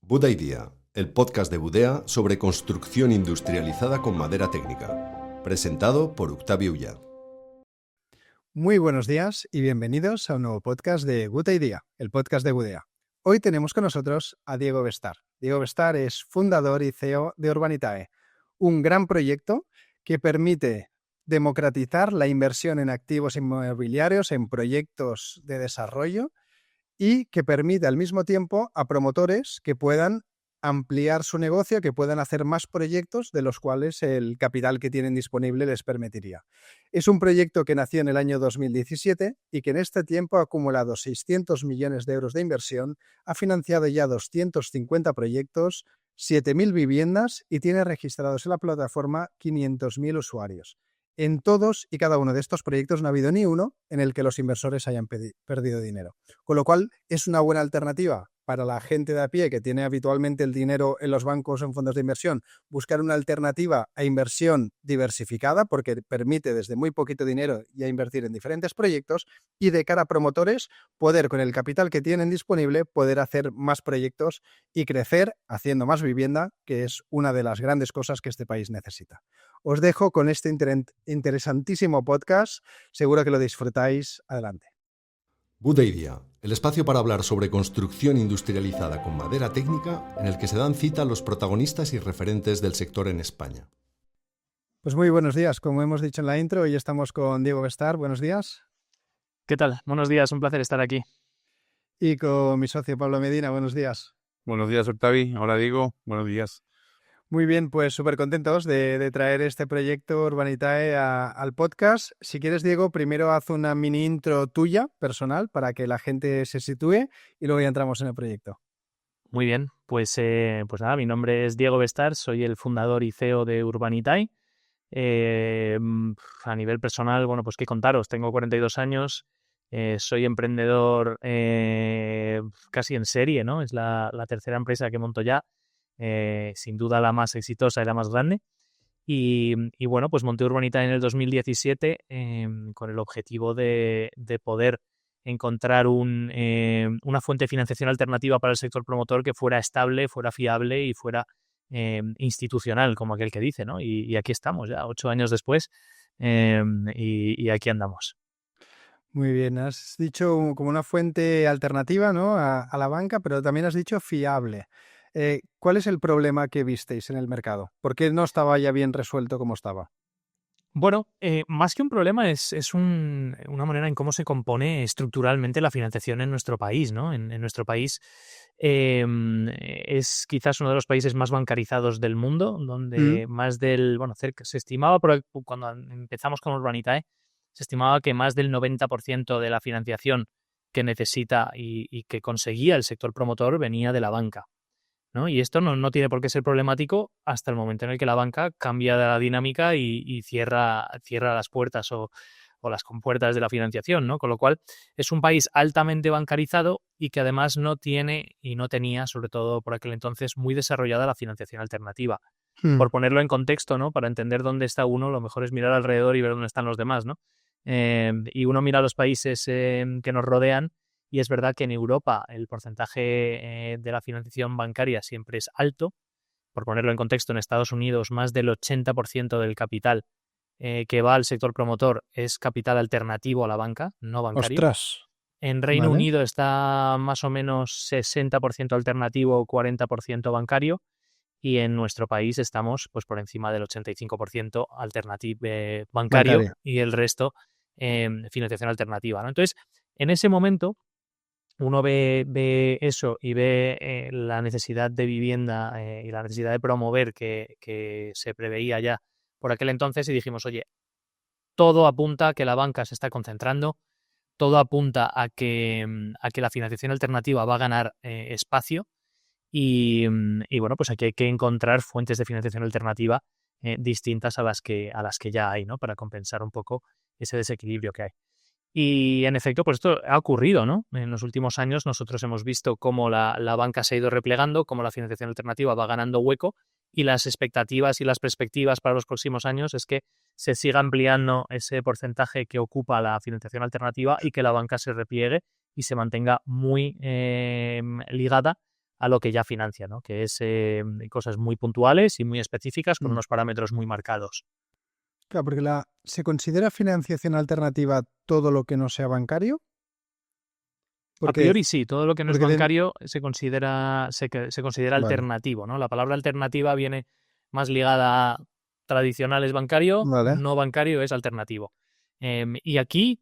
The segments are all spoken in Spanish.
Buda Idea, el podcast de Budea sobre construcción industrializada con madera técnica. Presentado por Octavio Ullá. Muy buenos días y bienvenidos a un nuevo podcast de Buda Idea, el podcast de Budea. Hoy tenemos con nosotros a Diego Bestar. Diego Bestar es fundador y CEO de Urbanitae, un gran proyecto que permite democratizar la inversión en activos inmobiliarios, en proyectos de desarrollo, y que permite al mismo tiempo a promotores que puedan ampliar su negocio, que puedan hacer más proyectos de los cuales el capital que tienen disponible les permitiría. Es un proyecto que nació en el año 2017 y que en este tiempo ha acumulado 600 millones de euros de inversión, ha financiado ya 250 proyectos, 7.000 viviendas y tiene registrados en la plataforma 500.000 usuarios. En todos y cada uno de estos proyectos no ha habido ni uno en el que los inversores hayan perdido dinero. Con lo cual, es una buena alternativa para la gente de a pie que tiene habitualmente el dinero en los bancos o en fondos de inversión, buscar una alternativa a inversión diversificada porque permite desde muy poquito dinero ya invertir en diferentes proyectos, y de cara a promotores poder, con el capital que tienen disponible, poder hacer más proyectos y crecer haciendo más vivienda, que es una de las grandes cosas que este país necesita. Os dejo con este interesantísimo podcast. Seguro que lo disfrutáis. Adelante. Buda Idea, el espacio para hablar sobre construcción industrializada con madera técnica en el que se dan cita los protagonistas y referentes del sector en España. Pues muy buenos días. Como hemos dicho en la intro, hoy estamos con Diego Bestar. Buenos días. ¿Qué tal? Buenos días, un placer estar aquí. Y con mi socio Pablo Medina. Buenos días. Buenos días, Octavi. Hola, Diego. Buenos días. Muy bien, pues súper contentos de traer este proyecto Urbanitae al podcast. Si quieres, Diego, primero haz una mini intro tuya, personal, para que la gente se sitúe y luego ya entramos en el proyecto. Muy bien, pues nada, mi nombre es Diego Bestar, soy el fundador y CEO de Urbanitae. A nivel personal, bueno, pues qué contaros, tengo 42 años, soy emprendedor casi en serie, ¿no? Es la tercera empresa que monto ya. Sin duda la más exitosa y la más grande, y bueno, pues monté Urbanitae en el 2017 con el objetivo de poder encontrar una fuente de financiación alternativa para el sector promotor que fuera estable, fuera fiable y fuera institucional, como aquel que dice, ¿no? Y aquí estamos ya 8 años después, y aquí andamos. Muy bien, has dicho como una fuente alternativa, ¿no? a la banca, pero también has dicho fiable. ¿Cuál es el problema que visteis en el mercado? ¿Por qué no estaba ya bien resuelto como estaba? Bueno, más que un problema es una manera en cómo se compone estructuralmente la financiación en nuestro país, ¿no? En nuestro país es quizás uno de los países más bancarizados del mundo, donde más del, bueno, se estimaba, cuando empezamos con Urbanitae, se estimaba que más del 90% de la financiación que necesita y que conseguía el sector promotor venía de la banca, ¿no? Y esto no tiene por qué ser problemático hasta el momento en el que la banca cambia la dinámica y cierra las puertas o las compuertas de la financiación, ¿no? Con lo cual es un país altamente bancarizado y que además no tiene y no tenía, sobre todo por aquel entonces, muy desarrollada la financiación alternativa. Por ponerlo en contexto, ¿no? Para entender dónde está uno, lo mejor es mirar alrededor y ver dónde están los demás, ¿no? Y uno mira a los países que nos rodean. Y es verdad que en Europa el porcentaje de la financiación bancaria siempre es alto. Por ponerlo en contexto, en Estados Unidos más del 80% del capital que va al sector promotor es capital alternativo a la banca, no bancario. ¡Ostras! En Reino Vale. Unido está más o menos 60% alternativo, 40% bancario. Y en nuestro país estamos pues por encima del 85% bancario y el resto financiación alternativa, ¿no? Entonces, en ese momento uno ve eso y ve la necesidad de vivienda y la necesidad de promover que se preveía ya por aquel entonces y dijimos, oye, todo apunta a que la banca se está concentrando, todo apunta a que la financiación alternativa va a ganar espacio y bueno, pues aquí hay que encontrar fuentes de financiación alternativa distintas a las que ya hay, ¿no? Para compensar un poco ese desequilibrio que hay. Y en efecto, pues esto ha ocurrido, ¿no? En los últimos años nosotros hemos visto cómo la banca se ha ido replegando, cómo la financiación alternativa va ganando hueco y las expectativas y las perspectivas para los próximos años es que se siga ampliando ese porcentaje que ocupa la financiación alternativa y que la banca se repliegue y se mantenga muy ligada a lo que ya financia, ¿no? Que es cosas muy puntuales y muy específicas con unos parámetros muy marcados. Claro, porque ¿se considera financiación alternativa todo lo que no sea bancario? Porque, a priori sí, todo lo que no es bancario se considera alternativo, ¿no? La palabra alternativa viene más ligada a tradicional es bancario, no bancario es alternativo. Y aquí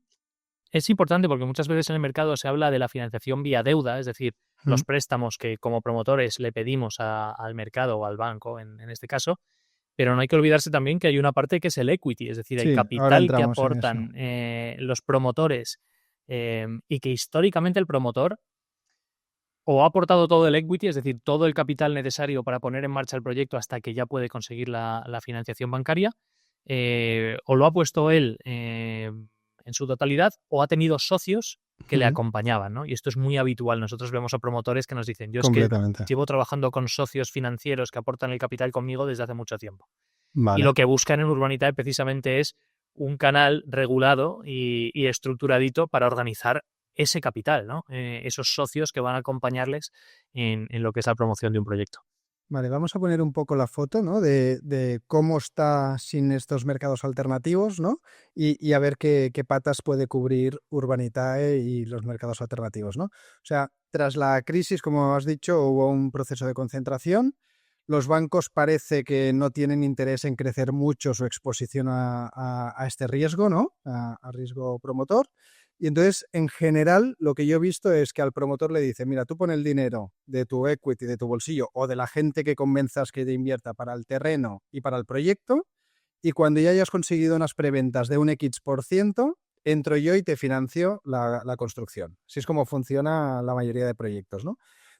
es importante porque muchas veces en el mercado se habla de la financiación vía deuda, es decir, los préstamos que como promotores le pedimos al mercado o al banco en este caso, pero no hay que olvidarse también que hay una parte que es el equity, es decir, el capital que aportan los promotores y que históricamente el promotor o ha aportado todo el equity, es decir, todo el capital necesario para poner en marcha el proyecto hasta que ya puede conseguir la financiación bancaria, o lo ha puesto él en su totalidad, o ha tenido socios que le acompañaban, ¿no? Y esto es muy habitual. Nosotros vemos a promotores que nos dicen, yo es que llevo trabajando con socios financieros que aportan el capital conmigo desde hace mucho tiempo. Vale. Y lo que buscan en Urbanitae precisamente es un canal regulado y estructuradito para organizar ese capital, ¿no? Esos socios que van a acompañarles en lo que es la promoción de un proyecto. Vale, vamos a poner un poco la foto, ¿no? de cómo está sin estos mercados alternativos, ¿no? Y a ver qué patas puede cubrir Urbanitae y los mercados alternativos, ¿no? O sea, tras la crisis, como has dicho, hubo un proceso de concentración. Los bancos parece que no tienen interés en crecer mucho su exposición a este riesgo, ¿no? A riesgo promotor. Y entonces, en general, lo que yo he visto es que al promotor le dice, mira, tú pon el dinero de tu equity, de tu bolsillo o de la gente que convenzas que te invierta para el terreno y para el proyecto, y cuando ya hayas conseguido unas preventas de un X%, entro yo y te financio la construcción. Así es como funciona la mayoría de proyectos, ¿no?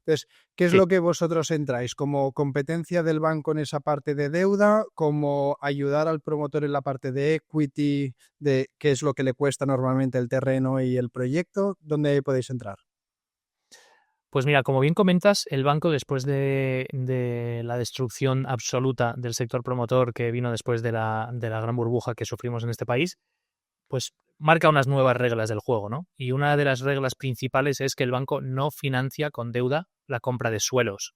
Entonces, ¿qué es lo que vosotros entráis? ¿Como competencia del banco en esa parte de deuda? ¿Como ayudar al promotor en la parte de equity, de qué es lo que le cuesta normalmente el terreno y el proyecto? ¿Dónde podéis entrar? Pues mira, como bien comentas, el banco después de la destrucción absoluta del sector promotor que vino después de la gran burbuja que sufrimos en este país, pues marca unas nuevas reglas del juego, ¿no? Y una de las reglas principales es que el banco no financia con deuda la compra de suelos.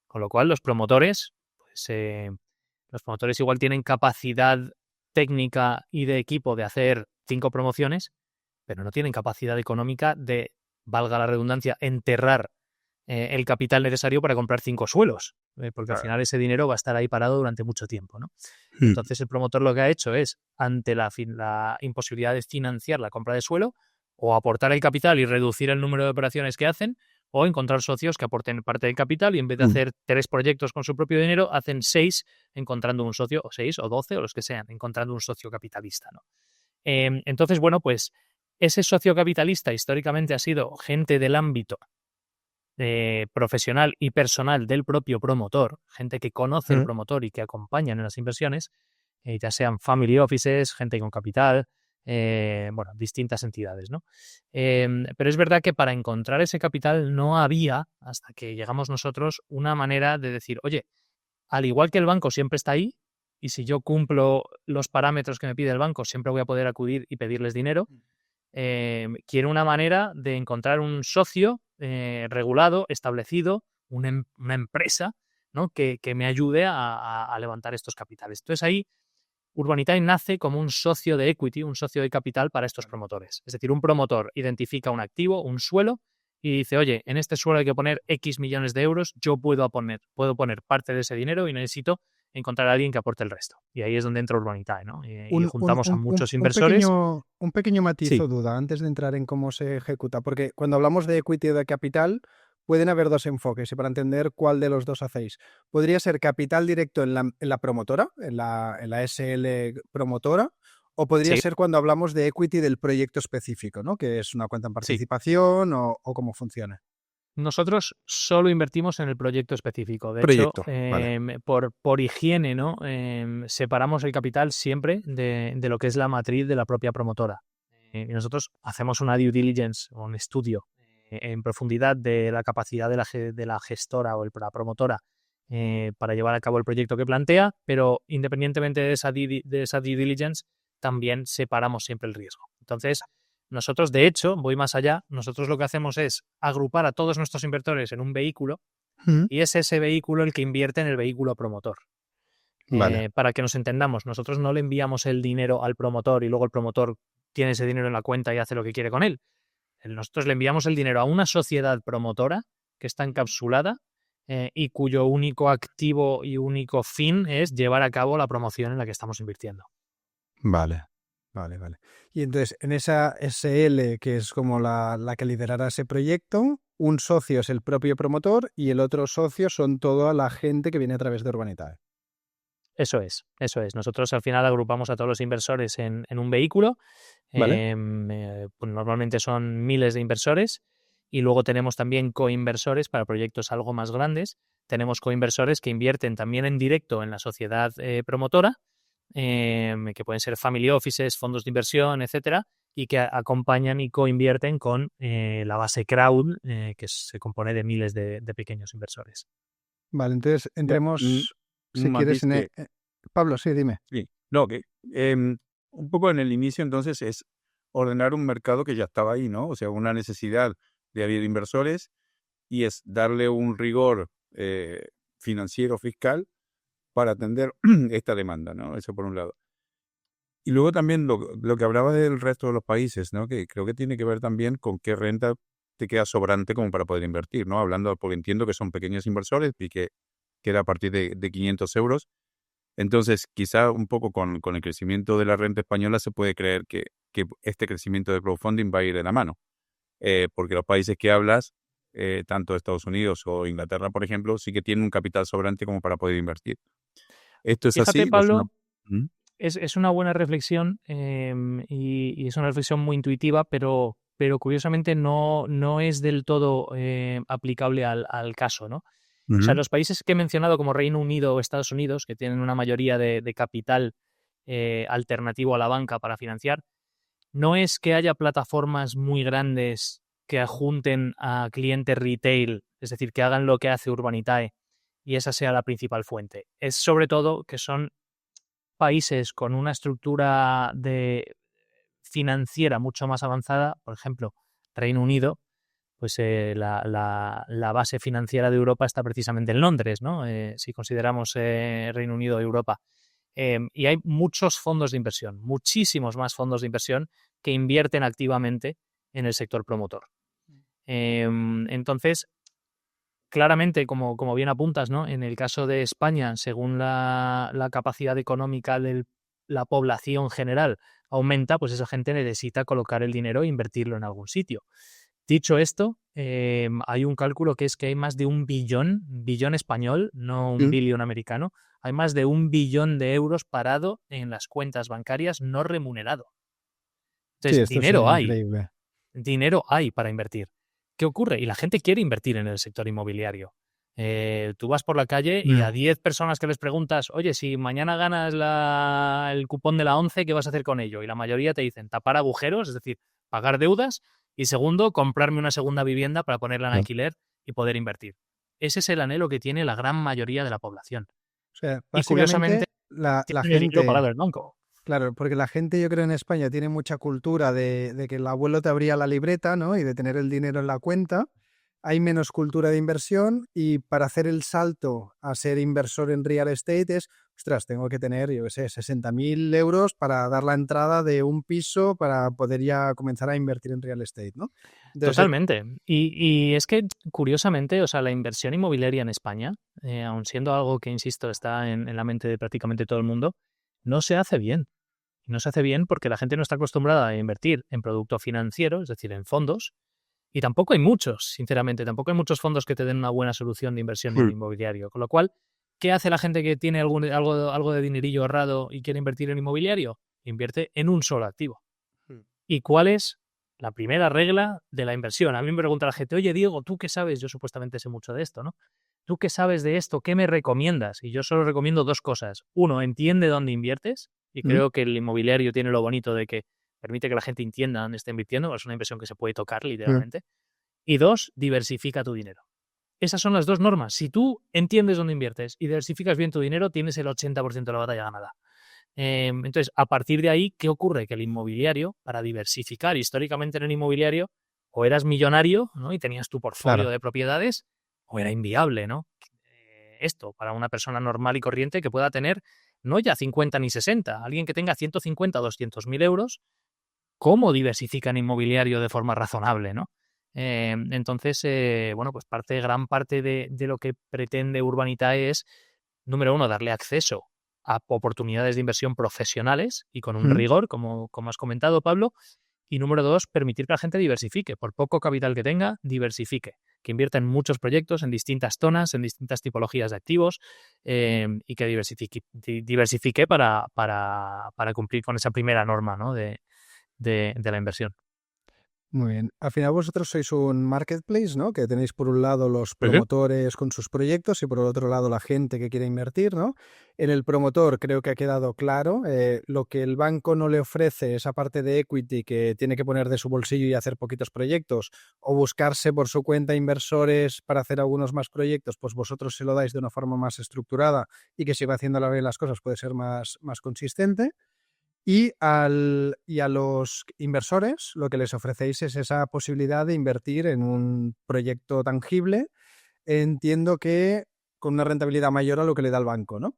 Con lo cual, los promotores igual tienen capacidad técnica y de equipo de hacer 5 promociones, pero no tienen capacidad económica de, valga la redundancia, enterrar el capital necesario para comprar 5 suelos, porque al final ese dinero va a estar ahí parado durante mucho tiempo, ¿no? Entonces el promotor lo que ha hecho es, ante la imposibilidad de financiar la compra de suelo, o aportar el capital y reducir el número de operaciones que hacen, o encontrar socios que aporten parte del capital y en vez de hacer 3 proyectos con su propio dinero, hacen 6 encontrando un socio, o 6 o 12 o los que sean, encontrando un socio capitalista, ¿no? Entonces, bueno, pues ese socio capitalista históricamente ha sido gente del ámbito profesional y personal del propio promotor, gente que conoce el promotor y que acompañan en las inversiones, ya sean family offices, gente con capital, distintas entidades, ¿no? Pero es verdad que para encontrar ese capital no había, hasta que llegamos nosotros, una manera de decir, oye, al igual que el banco siempre está ahí, y si yo cumplo los parámetros que me pide el banco, siempre voy a poder acudir y pedirles dinero, quiero una manera de encontrar un socio regulado, establecido, una empresa, ¿no? que me ayude a levantar estos capitales. Entonces ahí Urbanitae nace como un socio de equity, un socio de capital para estos promotores. Es decir, un promotor identifica un activo, un suelo, y dice, oye, en este suelo hay que poner X millones de euros, yo puedo poner parte de ese dinero y necesito encontrar a alguien que aporte el resto. Y ahí es donde entra Urbanitae, ¿no? Y juntamos a muchos inversores. Un pequeño matiz o duda antes de entrar en cómo se ejecuta, porque cuando hablamos de equity o de capital, pueden haber dos enfoques y para entender cuál de los dos hacéis. Podría ser capital directo en la promotora, en la SL promotora, o podría ser cuando hablamos de equity del proyecto específico, ¿no? Que es una cuenta en participación o cómo funciona. Nosotros solo invertimos en el proyecto específico. De hecho, vale. por higiene, ¿no? Separamos el capital siempre de lo que es la matriz de la propia promotora. Y nosotros hacemos una due diligence, un estudio en profundidad de la capacidad de la gestora o la promotora para llevar a cabo el proyecto que plantea, pero independientemente de esa due diligence, también separamos siempre el riesgo. Entonces, nosotros, de hecho, voy más allá, nosotros lo que hacemos es agrupar a todos nuestros inversores en un vehículo y es ese vehículo el que invierte en el vehículo promotor. Vale. Para que nos entendamos, nosotros no le enviamos el dinero al promotor y luego el promotor tiene ese dinero en la cuenta y hace lo que quiere con él. Nosotros le enviamos el dinero a una sociedad promotora que está encapsulada y cuyo único activo y único fin es llevar a cabo la promoción en la que estamos invirtiendo. Vale. Y entonces, en esa SL, que es como la que liderará ese proyecto, un socio es el propio promotor y el otro socio son toda la gente que viene a través de Urbanitae. Eso es. Nosotros al final agrupamos a todos los inversores en un vehículo. Vale. Pues normalmente son miles de inversores y luego tenemos también coinversores para proyectos algo más grandes. Tenemos coinversores que invierten también en directo en la sociedad promotora, que pueden ser family offices, fondos de inversión, etcétera, y que acompañan y coinvierten con la base crowd, que se compone de miles de pequeños inversores. Vale, entonces entremos, si quieres, Pablo, sí, dime. Sí, no, que un poco en el inicio entonces es ordenar un mercado que ya estaba ahí, ¿no? O sea, una necesidad de haber inversores y es darle un rigor financiero, fiscal, para atender esta demanda, ¿no? Eso por un lado. Y luego también lo que hablaba del resto de los países, ¿no? Que creo que tiene que ver también con qué renta te queda sobrante como para poder invertir, ¿no? Hablando, porque entiendo que son pequeños inversores y que era a partir de 500 euros. Entonces, quizá un poco con el crecimiento de la renta española se puede creer que este crecimiento de crowdfunding va a ir de la mano. Porque los países que hablas, tanto Estados Unidos o Inglaterra, por ejemplo, sí que tienen un capital sobrante como para poder invertir. ¿Esto es Fíjate, así? Pablo, es una buena reflexión y es una reflexión muy intuitiva, pero curiosamente no es del todo aplicable al caso, ¿no? O sea, los países que he mencionado como Reino Unido o Estados Unidos, que tienen una mayoría de capital alternativo a la banca para financiar, no es que haya plataformas muy grandes que adjunten a clientes retail, es decir, que hagan lo que hace Urbanitae y esa sea la principal fuente. Es sobre todo que son países con una estructura financiera mucho más avanzada, por ejemplo, Reino Unido, pues la base financiera de Europa está precisamente en Londres, ¿no? Si consideramos Reino Unido y Europa. Y hay muchos fondos de inversión, muchísimos más fondos de inversión que invierten activamente en el sector promotor. Entonces, claramente, como bien apuntas, ¿no? En el caso de España, según la capacidad económica de la población general aumenta, pues esa gente necesita colocar el dinero e invertirlo en algún sitio. Dicho esto, hay un cálculo que es que hay más de un billón español, no un billón americano, hay más de 1 billón de euros parado en las cuentas bancarias no remunerado. Entonces, Sí, esto es increíble. Dinero hay para invertir. ¿Qué ocurre? Y la gente quiere invertir en el sector inmobiliario. Tú vas por la calle y a 10 personas que les preguntas, oye, si mañana ganas el cupón de la 11, ¿qué vas a hacer con ello? Y la mayoría te dicen tapar agujeros, es decir, pagar deudas, y segundo, comprarme una segunda vivienda para ponerla en alquiler y poder invertir. Ese es el anhelo que tiene la gran mayoría de la población. O sea, y curiosamente, la tiene dinero parado en el banco. Claro, porque la gente, yo creo, en España tiene mucha cultura de que el abuelo te abría la libreta, ¿no? Y de tener el dinero en la cuenta. Hay menos cultura de inversión y para hacer el salto a ser inversor en real estate es, ostras, tengo que tener, yo qué sé, 60.000 euros para dar la entrada de un piso para poder ya comenzar a invertir en real estate, ¿no? Entonces, totalmente. Y es que, curiosamente, o sea, la inversión inmobiliaria en España, aun siendo algo que, insisto, está en la mente de prácticamente todo el mundo, no se hace bien. Y no se hace bien porque la gente no está acostumbrada a invertir en producto financiero, es decir, en fondos, y tampoco hay muchos, sinceramente, tampoco hay muchos fondos que te den una buena solución de inversión en el inmobiliario. Con lo cual, ¿qué hace la gente que tiene algo de dinerillo ahorrado y quiere invertir en inmobiliario? Invierte en un solo activo. ¿Y cuál es la primera regla de la inversión? A mí me pregunta la gente, oye, Diego, ¿tú qué sabes? Yo supuestamente sé mucho de esto, ¿no? ¿Tú qué sabes de esto? ¿Qué me recomiendas? Y yo solo recomiendo 2 cosas. Uno, entiende dónde inviertes. Y creo que el inmobiliario tiene lo bonito de que permite que la gente entienda dónde está invirtiendo. Es una inversión que se puede tocar, literalmente. Y 2, diversifica tu dinero. Esas son las 2 normas. Si tú entiendes dónde inviertes y diversificas bien tu dinero, tienes el 80% de la batalla ganada. Entonces, a partir de ahí, ¿qué ocurre? Que el inmobiliario, para diversificar históricamente en el inmobiliario, o eras millonario, ¿no? Y tenías tu portfolio de propiedades, o era inviable, ¿no? Esto para una persona normal y corriente que pueda tener no ya 50 ni 60, alguien que tenga 150 o 200.000 euros, ¿cómo diversifica en inmobiliario de forma razonable, ¿no? Entonces, bueno, pues gran parte de lo que pretende Urbanitae es, número uno, darle acceso a oportunidades de inversión profesionales y con un rigor, como has comentado, Pablo. Y número dos, permitir que la gente diversifique. Por poco capital que tenga, diversifique. Que invierta en muchos proyectos, en distintas zonas, en distintas tipologías de activos y que diversifique para cumplir con esa primera norma, ¿no? de la inversión. Muy bien. Al final vosotros sois un marketplace, ¿no? Que tenéis por un lado los promotores con sus proyectos y por el otro lado la gente que quiere invertir, ¿no? En el promotor creo que ha quedado claro. Lo que el banco no le ofrece, esa parte de equity que tiene que poner de su bolsillo y hacer poquitos proyectos o buscarse por su cuenta inversores para hacer algunos más proyectos, pues vosotros se lo dais de una forma más estructurada y que si va haciendo bien las cosas puede ser más consistente. Y a los inversores lo que les ofrecéis es esa posibilidad de invertir en un proyecto tangible, entiendo que con una rentabilidad mayor a lo que le da el banco, ¿no?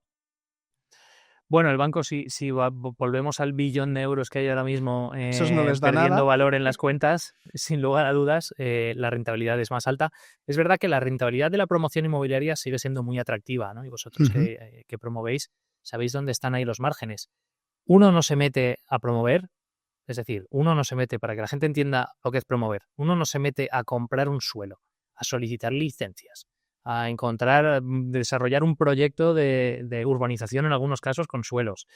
Bueno, el banco, si volvemos al billón de euros que hay ahora mismo Esos no les da perdiendo nada. valor en las cuentas, sin lugar a dudas, la rentabilidad es más alta. Es verdad que la rentabilidad de la promoción inmobiliaria sigue siendo muy atractiva, ¿no? Y vosotros que promovéis, sabéis dónde están ahí los márgenes. Uno no se mete a promover, es decir, uno no se mete, para que la gente entienda lo que es promover, uno no se mete a comprar un suelo, a solicitar licencias, a desarrollar un proyecto de urbanización en algunos casos con suelos,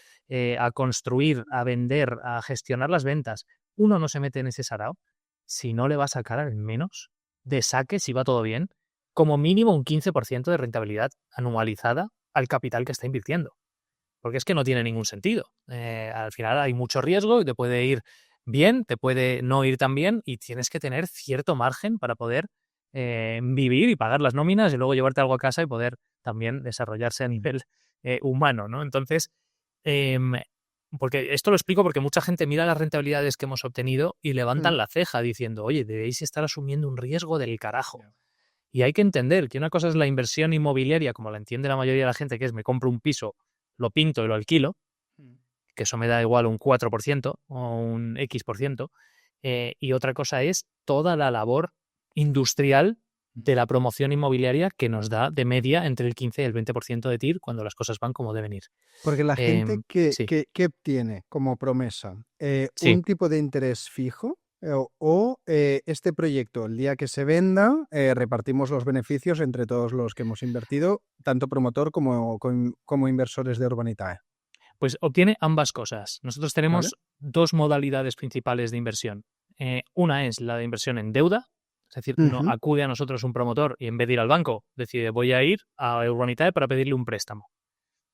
a construir, a vender, a gestionar las ventas. Uno no se mete en ese sarao si no le va a sacar al menos de saque, si va todo bien, como mínimo un 15% de rentabilidad anualizada al capital que está invirtiendo. Porque es que no tiene ningún sentido. Al final hay mucho riesgo y te puede ir bien, te puede no ir tan bien y tienes que tener cierto margen para poder vivir y pagar las nóminas y luego llevarte algo a casa y poder también desarrollarse a nivel humano, ¿no? Entonces, porque esto lo explico porque mucha gente mira las rentabilidades que hemos obtenido y levantan la ceja diciendo, oye, debéis estar asumiendo un riesgo del carajo. Y hay que entender que una cosa es la inversión inmobiliaria, como la entiende la mayoría de la gente, que es me compro un piso, lo pinto y lo alquilo, que eso me da igual un 4% o un X%, y otra cosa es toda la labor industrial de la promoción inmobiliaria que nos da de media entre el 15 y el 20% de TIR cuando las cosas van como deben ir. Porque la gente sí. que obtiene como promesa Sí. un tipo de interés fijo o este proyecto, el día que se venda, repartimos los beneficios entre todos los que hemos invertido, tanto promotor como inversores de Urbanitae. Pues obtiene ambas cosas. Nosotros tenemos dos modalidades principales de inversión. Una es la de inversión en deuda, es decir, no acude a nosotros un promotor y en vez de ir al banco, decide voy a ir a Urbanitae para pedirle un préstamo.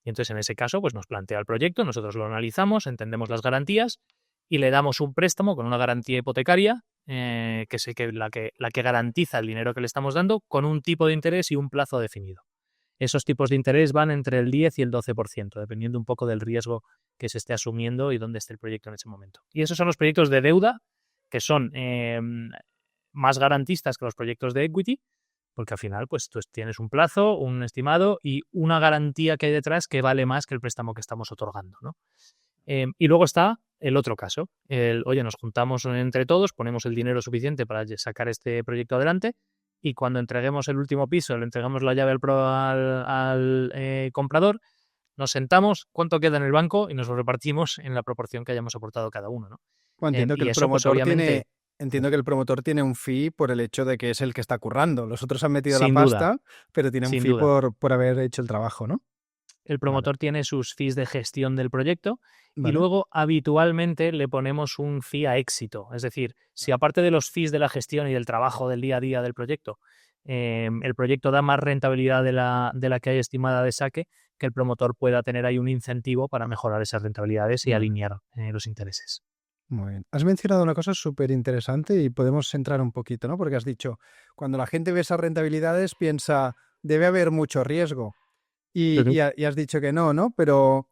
Y entonces en ese caso pues nos plantea el proyecto, nosotros lo analizamos, entendemos las garantías y le damos un préstamo con una garantía hipotecaria, que es la que garantiza el dinero que le estamos dando, con un tipo de interés y un plazo definido. Esos tipos de interés van entre el 10 y el 12%, dependiendo un poco del riesgo que se esté asumiendo y dónde esté el proyecto en ese momento. Y esos son los proyectos de deuda, que son más garantistas que los proyectos de equity, porque al final pues tú tienes un plazo, un estimado y una garantía que hay detrás que vale más que el préstamo que estamos otorgando, ¿no? Y luego está el otro caso, oye, nos juntamos entre todos, ponemos el dinero suficiente para sacar este proyecto adelante y cuando entreguemos el último piso, le entregamos la llave al comprador, nos sentamos, cuánto queda en el banco y nos lo repartimos en la proporción que hayamos aportado cada uno, ¿no? Bueno, entiendo que el promotor tiene un fee por el hecho de que es el que está currando. Los otros han metido la pasta, pero tiene un fee por haber hecho el trabajo, ¿no? El promotor tiene sus fees de gestión del proyecto y luego habitualmente le ponemos un fee a éxito. Es decir, si aparte de los fees de la gestión y del trabajo del día a día del proyecto, el proyecto da más rentabilidad de la que hay estimada de saque, que el promotor pueda tener ahí un incentivo para mejorar esas rentabilidades y alinear los intereses. Muy bien. Has mencionado una cosa súper interesante y podemos centrar un poquito, ¿no? Porque has dicho, cuando la gente ve esas rentabilidades piensa, debe haber mucho riesgo. Y has dicho que no, ¿no? Pero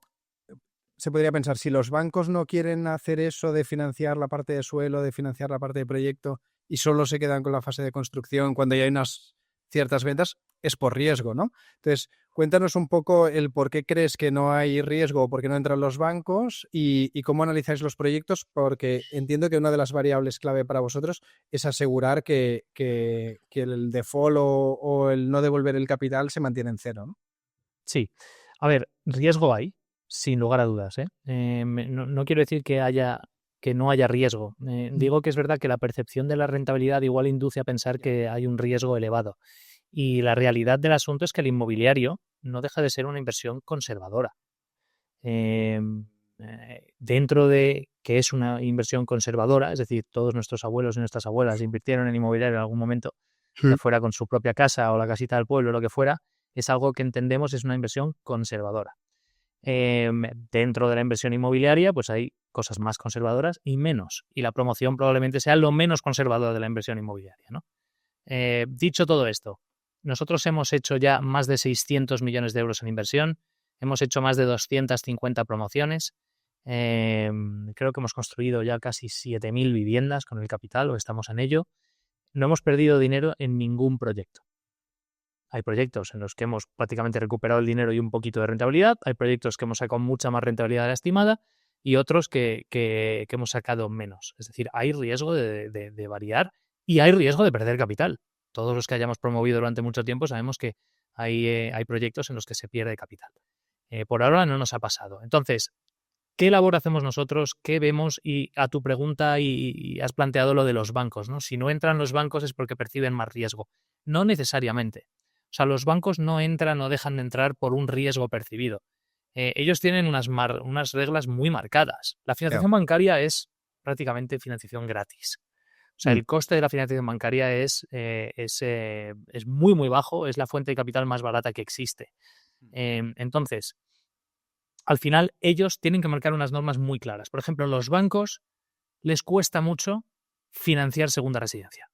se podría pensar, si los bancos no quieren hacer eso de financiar la parte de suelo, de financiar la parte de proyecto y solo se quedan con la fase de construcción, cuando ya hay unas ciertas ventas es por riesgo, ¿no? Entonces, cuéntanos un poco el por qué crees que no hay riesgo o por qué no entran los bancos y cómo analizáis los proyectos, porque entiendo que una de las variables clave para vosotros es asegurar que el default o el no devolver el capital se mantiene en cero, ¿no? Sí. A ver, riesgo hay, sin lugar a dudas, ¿eh? No quiero decir que no haya riesgo. Digo que es verdad que la percepción de la rentabilidad igual induce a pensar que hay un riesgo elevado. Y la realidad del asunto es que el inmobiliario no deja de ser una inversión conservadora. Dentro de que es una inversión conservadora, es decir, todos nuestros abuelos y nuestras abuelas invirtieron en inmobiliario en algún momento, ya fuera con su propia casa o la casita del pueblo, lo que fuera, es algo que entendemos es una inversión conservadora. Dentro de la inversión inmobiliaria, pues hay cosas más conservadoras y menos. Y la promoción probablemente sea lo menos conservador de la inversión inmobiliaria, ¿no? Dicho todo esto, nosotros hemos hecho ya más de 600 millones de euros en inversión, hemos hecho más de 250 promociones, creo que hemos construido ya casi 7.000 viviendas con el capital o estamos en ello. No hemos perdido dinero en ningún proyecto. Hay proyectos en los que hemos prácticamente recuperado el dinero y un poquito de rentabilidad, hay proyectos que hemos sacado mucha más rentabilidad de la estimada y otros que hemos sacado menos. Es decir, hay riesgo de variar y hay riesgo de perder capital. Todos los que hayamos promovido durante mucho tiempo sabemos que hay proyectos en los que se pierde capital. Por ahora no nos ha pasado. Entonces, ¿qué labor hacemos nosotros? ¿Qué vemos? Y a tu pregunta, y has planteado lo de los bancos, ¿no? Si no entran los bancos es porque perciben más riesgo. No necesariamente. O sea, los bancos no entran o dejan de entrar por un riesgo percibido. Ellos tienen unas reglas muy marcadas. La financiación bancaria es prácticamente financiación gratis. O sea, el coste de la financiación bancaria es muy, muy bajo. Es la fuente de capital más barata que existe. Entonces, al final, ellos tienen que marcar unas normas muy claras. Por ejemplo, los bancos les cuesta mucho financiar segunda residencia.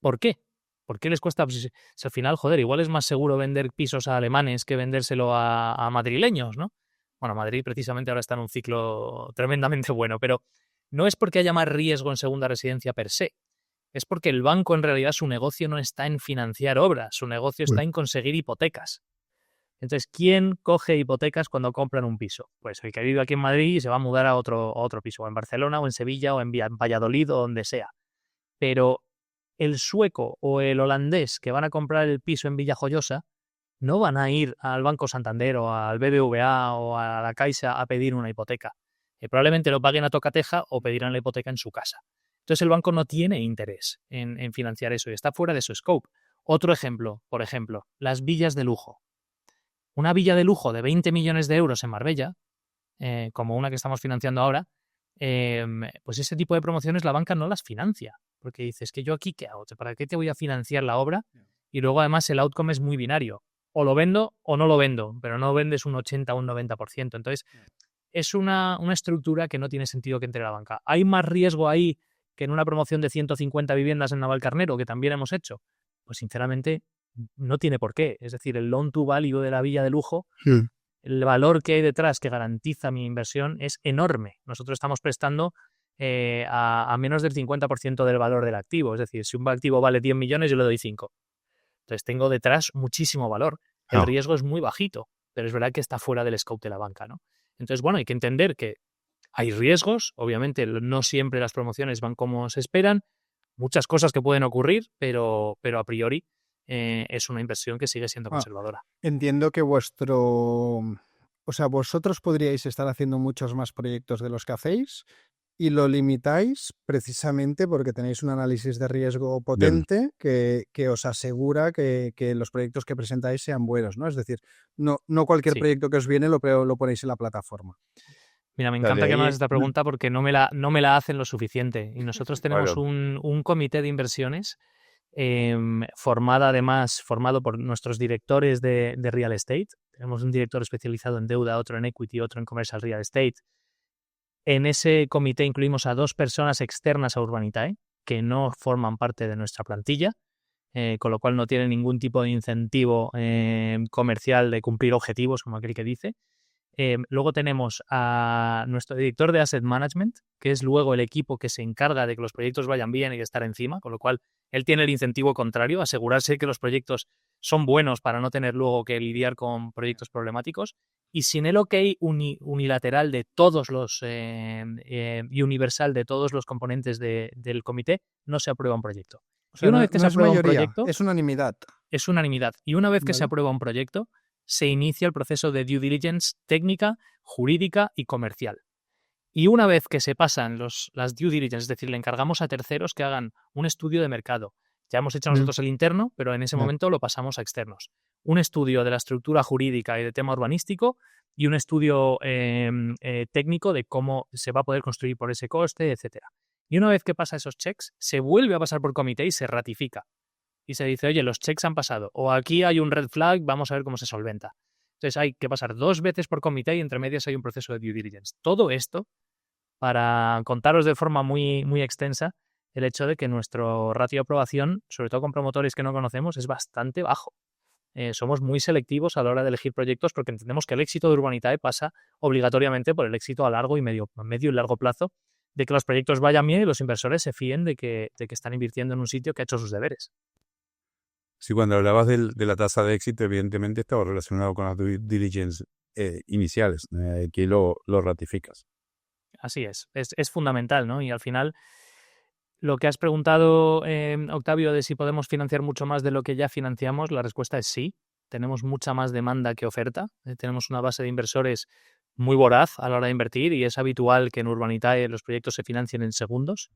¿Por qué? ¿Por qué les cuesta? Pues si al final, joder, igual es más seguro vender pisos a alemanes que vendérselo a madrileños, ¿no? Bueno, Madrid precisamente ahora está en un ciclo tremendamente bueno, pero no es porque haya más riesgo en segunda residencia per se. Es porque el banco en realidad su negocio no está en financiar obras, su negocio está en conseguir hipotecas. Entonces, ¿quién coge hipotecas cuando compran un piso? Pues el que vive aquí en Madrid y se va a mudar a otro piso, o en Barcelona, o en Sevilla, o en Valladolid, o donde sea. Pero el sueco o el holandés que van a comprar el piso en Villajoyosa no van a ir al Banco Santander o al BBVA o a la Caixa a pedir una hipoteca. Probablemente lo paguen a tocateja o pedirán la hipoteca en su casa. Entonces el banco no tiene interés en financiar eso y está fuera de su scope. Otro ejemplo, por ejemplo, las villas de lujo. Una villa de lujo de 20 millones de euros en Marbella, como una que estamos financiando ahora, pues ese tipo de promociones la banca no las financia. Porque dices, que yo aquí, ¿qué hago? ¿Para qué te voy a financiar la obra? Y luego además el outcome es muy binario. O lo vendo o no lo vendo, pero no vendes un 80 o un 90%. Entonces, es una estructura que no tiene sentido que entre la banca. ¿Hay más riesgo ahí que en una promoción de 150 viviendas en Navalcarnero, que también hemos hecho? Pues sinceramente, no tiene por qué. Es decir, el loan to value de la villa de lujo, el valor que hay detrás que garantiza mi inversión es enorme. Nosotros estamos prestando a menos del 50% del valor del activo. Es decir, si un activo vale 10 millones, yo le doy 5. Entonces tengo detrás muchísimo valor. El riesgo es muy bajito, pero es verdad que está fuera del scope de la banca, ¿no? Entonces, bueno, hay que entender que hay riesgos. Obviamente, no siempre las promociones van como se esperan. Muchas cosas que pueden ocurrir, pero a priori es una inversión que sigue siendo conservadora. Entiendo que vosotros podríais estar haciendo muchos más proyectos de los que hacéis y lo limitáis precisamente porque tenéis un análisis de riesgo potente que os asegura que los proyectos que presentáis sean buenos, ¿no? Es decir, no cualquier proyecto que os viene lo ponéis en la plataforma. Mira, me encanta que me hagas esta pregunta porque no me la hacen lo suficiente. Y nosotros tenemos un comité de inversiones formado por nuestros directores de real estate. Tenemos un director especializado en deuda, otro en equity, otro en commercial real estate. En ese comité incluimos a 2 personas externas a Urbanitae que no forman parte de nuestra plantilla, con lo cual no tienen ningún tipo de incentivo comercial de cumplir objetivos, como aquel que dice. Luego tenemos a nuestro director de Asset Management, que es luego el equipo que se encarga de que los proyectos vayan bien y de estar encima, con lo cual él tiene el incentivo contrario, asegurarse que los proyectos son buenos para no tener luego que lidiar con proyectos problemáticos. Y sin el OK unilateral de todos los y universal de todos los componentes del comité, no se aprueba un proyecto. O sea, y una vez que se aprueba mayoría, un proyecto, es unanimidad. Es unanimidad. Y una vez que Vale. se aprueba un proyecto, se inicia el proceso de due diligence técnica, jurídica y comercial. Y una vez que se pasan las due diligence, es decir, le encargamos a terceros que hagan un estudio de mercado. Ya hemos hecho nosotros el interno, pero en ese momento lo pasamos a externos. Un estudio de la estructura jurídica y de tema urbanístico y un estudio técnico de cómo se va a poder construir por ese coste, etcétera. Y una vez que pasa esos checks, se vuelve a pasar por comité y se ratifica. Y se dice, oye, los checks han pasado. O aquí hay un red flag, vamos a ver cómo se solventa. Entonces hay que pasar 2 veces por comité y entre medias hay un proceso de due diligence. Todo esto para contaros de forma muy, muy extensa el hecho de que nuestro ratio de aprobación, sobre todo con promotores que no conocemos, es bastante bajo. Somos muy selectivos a la hora de elegir proyectos porque entendemos que el éxito de Urbanitae pasa obligatoriamente por el éxito a largo y medio y largo plazo, de que los proyectos vayan bien y los inversores se fíen de que están invirtiendo en un sitio que ha hecho sus deberes. Sí, cuando hablabas de la tasa de éxito, evidentemente estaba relacionado con las due diligence iniciales, que lo ratificas. Así es fundamental, ¿no? Y al final, lo que has preguntado, Octavio, de si podemos financiar mucho más de lo que ya financiamos, la respuesta es sí. Tenemos mucha más demanda que oferta. Tenemos una base de inversores muy voraz a la hora de invertir y es habitual que en Urbanitae los proyectos se financien en segundos.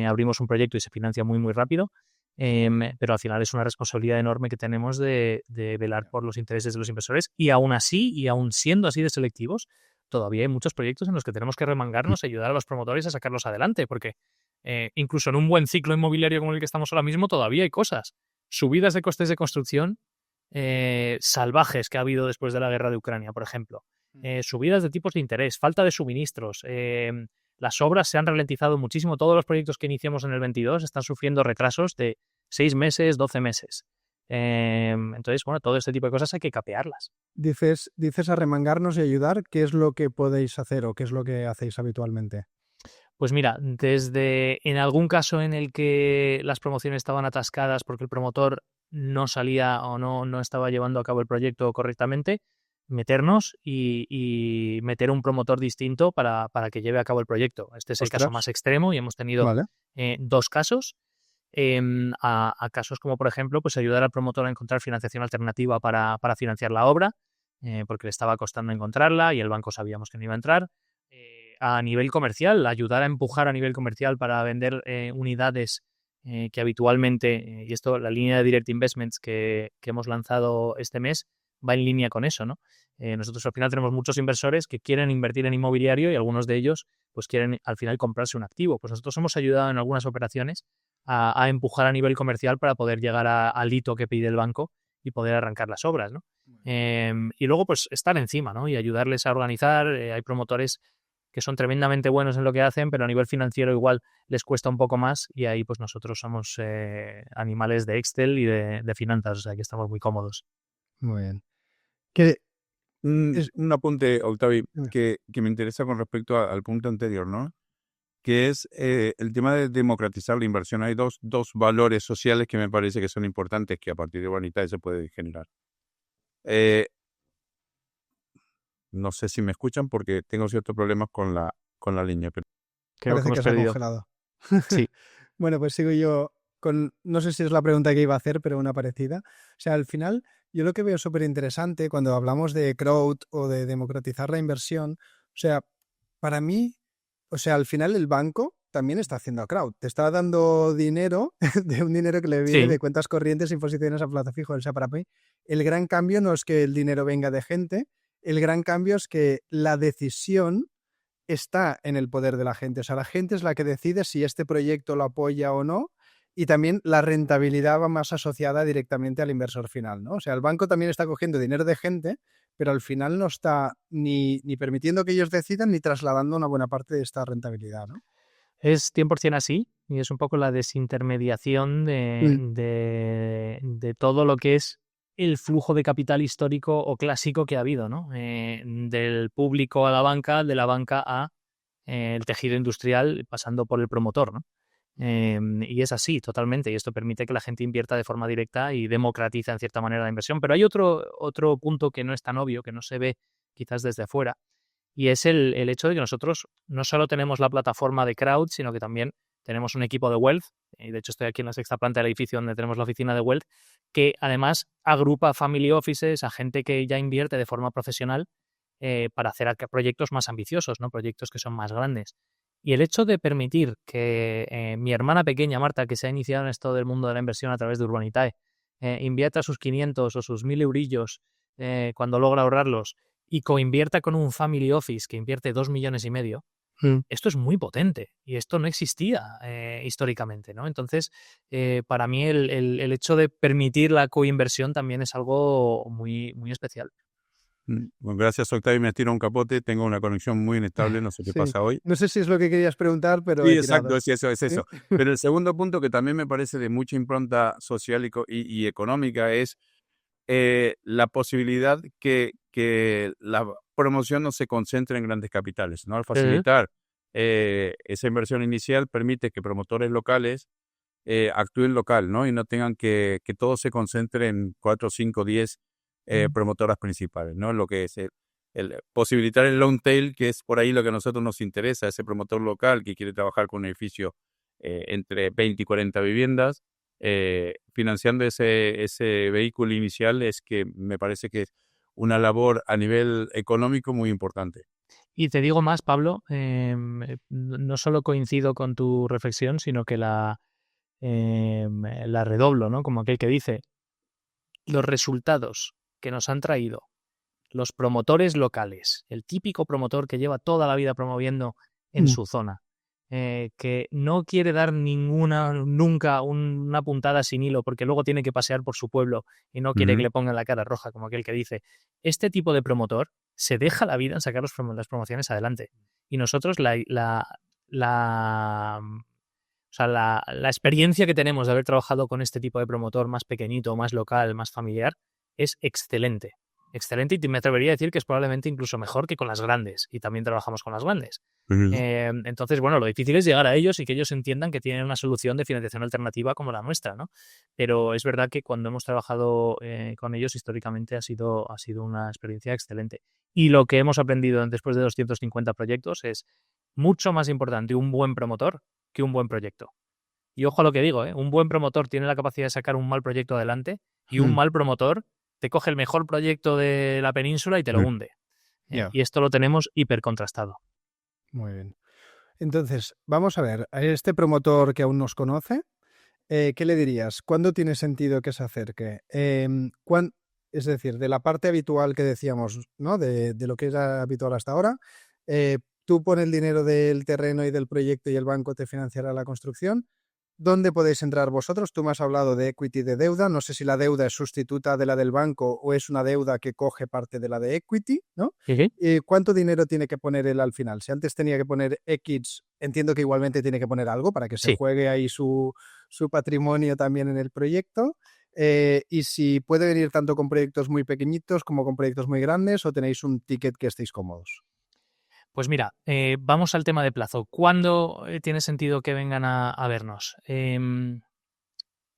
Abrimos un proyecto y se financia muy, muy rápido. Pero al final es una responsabilidad enorme que tenemos de velar por los intereses de los inversores y aún así, y aún siendo así de selectivos, todavía hay muchos proyectos en los que tenemos que remangarnos y ayudar a los promotores a sacarlos adelante, porque incluso en un buen ciclo inmobiliario como el que estamos ahora mismo, todavía hay cosas. Subidas de costes de construcción salvajes que ha habido después de la guerra de Ucrania, por ejemplo. Subidas de tipos de interés, falta de suministros, las obras se han ralentizado muchísimo. Todos los proyectos que iniciamos en el 22 están sufriendo retrasos de 6 meses, 12 meses. Entonces, bueno, todo este tipo de cosas hay que capearlas. Dices arremangarnos y ayudar. ¿Qué es lo que podéis hacer o qué es lo que hacéis habitualmente? Pues mira, desde en algún caso en el que las promociones estaban atascadas porque el promotor no salía o no estaba llevando a cabo el proyecto correctamente, meternos y meter un promotor distinto para que lleve a cabo el proyecto. Este es el caso más extremo y hemos tenido 2 casos. A casos como, por ejemplo, pues ayudar al promotor a encontrar financiación alternativa para financiar la obra, porque le estaba costando encontrarla y el banco sabíamos que no iba a entrar. A nivel comercial, ayudar a empujar a nivel comercial para vender unidades que habitualmente, y esto, la línea de Direct Investments que hemos lanzado este mes, va en línea con eso, ¿no? Nosotros al final tenemos muchos inversores que quieren invertir en inmobiliario y algunos de ellos pues quieren al final comprarse un activo. Pues nosotros hemos ayudado en algunas operaciones a empujar a nivel comercial para poder llegar al hito que pide el banco y poder arrancar las obras, ¿no? Y luego pues estar encima, ¿no? Y ayudarles a organizar. Hay promotores que son tremendamente buenos en lo que hacen, pero a nivel financiero igual les cuesta un poco más y ahí pues nosotros somos animales de Excel y de finanzas, o sea que estamos muy cómodos. Muy bien. Un apunte, Octavio, que me interesa con respecto al punto anterior, ¿no? Que es el tema de democratizar la inversión. Hay dos valores sociales que me parece que son importantes que a partir de Urbanitae se puede generar. No sé si me escuchan porque tengo ciertos problemas con la línea. Pero creo que hemos perdido. Congelado. Sí. Bueno, pues sigo yo con, no sé si es la pregunta que iba a hacer, pero una parecida. O sea, al final, yo lo que veo súper interesante cuando hablamos de crowd o de democratizar la inversión, o sea, para mí, o sea, al final el banco también está haciendo crowd. Te está dando dinero, de un dinero que le viene de cuentas corrientes y posiciones a plazo fijo. O sea, para mí, el gran cambio no es que el dinero venga de gente, el gran cambio es que la decisión está en el poder de la gente. O sea, la gente es la que decide si este proyecto lo apoya o no, y también la rentabilidad va más asociada directamente al inversor final, ¿no? O sea, el banco también está cogiendo dinero de gente, pero al final no está ni permitiendo que ellos decidan ni trasladando una buena parte de esta rentabilidad, ¿no? Es 100% así y es un poco la desintermediación de todo lo que es el flujo de capital histórico o clásico que ha habido, ¿no? Del público a la banca, de la banca a el tejido industrial, pasando por el promotor, ¿no? Y es así, totalmente, y esto permite que la gente invierta de forma directa y democratiza en cierta manera la inversión. Pero hay otro punto que no es tan obvio, que no se ve quizás desde afuera, y es el hecho de que nosotros no solo tenemos la plataforma de crowd, sino que también tenemos un equipo de wealth, y de hecho estoy aquí en la 6ª planta del edificio donde tenemos la oficina de wealth, que además agrupa family offices, a gente que ya invierte de forma profesional para hacer proyectos más ambiciosos, ¿no? Proyectos que son más grandes. Y el hecho de permitir que mi hermana pequeña, Marta, que se ha iniciado en esto del mundo de la inversión a través de Urbanitae, invierta sus 500 o sus 1.000 eurillos cuando logra ahorrarlos y coinvierta con un family office que invierte 2,5 millones, esto es muy potente y esto no existía históricamente, ¿no? Entonces, para mí el hecho de permitir la coinversión también es algo muy, muy especial. Bueno, gracias, Octavio. Me tiro un capote. Tengo una conexión muy inestable. No sé qué pasa hoy. No sé si es lo que querías preguntar, pero sí, he exacto. Es eso. ¿Sí? Pero el segundo punto que también me parece de mucha impronta social y económica es la posibilidad que la promoción no se concentre en grandes capitales, ¿no? Al facilitar esa inversión inicial permite que promotores locales actúen local, ¿no? Y no tengan que todo se concentre en 4, 5, 10 promotoras principales, ¿no? Lo que es posibilitar el long tail, que es por ahí lo que a nosotros nos interesa, ese promotor local que quiere trabajar con un edificio entre 20 y 40 viviendas, financiando ese vehículo inicial, es que me parece que es una labor a nivel económico muy importante. Y te digo más, Pablo, no solo coincido con tu reflexión, sino que la redoblo, ¿no? Como aquel que dice, los resultados que nos han traído los promotores locales, el típico promotor que lleva toda la vida promoviendo en su zona, que no quiere dar nunca una puntada sin hilo porque luego tiene que pasear por su pueblo y no quiere que le pongan la cara roja, como aquel que dice, este tipo de promotor se deja la vida en sacar las promociones adelante. Y nosotros la experiencia que tenemos de haber trabajado con este tipo de promotor más pequeñito, más local, más familiar, es excelente. Excelente, y me atrevería a decir que es probablemente incluso mejor que con las grandes, y también trabajamos con las grandes. Entonces, bueno, lo difícil es llegar a ellos y que ellos entiendan que tienen una solución de financiación alternativa como la nuestra, ¿no? Pero es verdad que cuando hemos trabajado con ellos históricamente ha sido una experiencia excelente. Y lo que hemos aprendido después de 250 proyectos es mucho más importante un buen promotor que un buen proyecto. Y ojo a lo que digo, un buen promotor tiene la capacidad de sacar un mal proyecto adelante y un mal promotor te coge el mejor proyecto de la península y te lo hunde. Y esto lo tenemos hipercontrastado. Muy bien. Entonces, vamos a ver, a este promotor que aún nos conoce, ¿qué le dirías? ¿Cuándo tiene sentido que se acerque? Es decir, de la parte habitual que decíamos, ¿no? De lo que era habitual hasta ahora, tú pones el dinero del terreno y del proyecto y el banco te financiará la construcción. ¿Dónde podéis entrar vosotros? Tú me has hablado de equity, de deuda. No sé si la deuda es sustituta de la del banco o es una deuda que coge parte de la de equity, ¿no? ¿Cuánto dinero tiene que poner él al final? Si antes tenía que poner X, entiendo que igualmente tiene que poner algo para que se juegue ahí su patrimonio también en el proyecto. Y si puede venir tanto con proyectos muy pequeñitos como con proyectos muy grandes, o tenéis un ticket que estéis cómodos. Pues mira, vamos al tema de plazo. ¿Cuándo tiene sentido que vengan a vernos?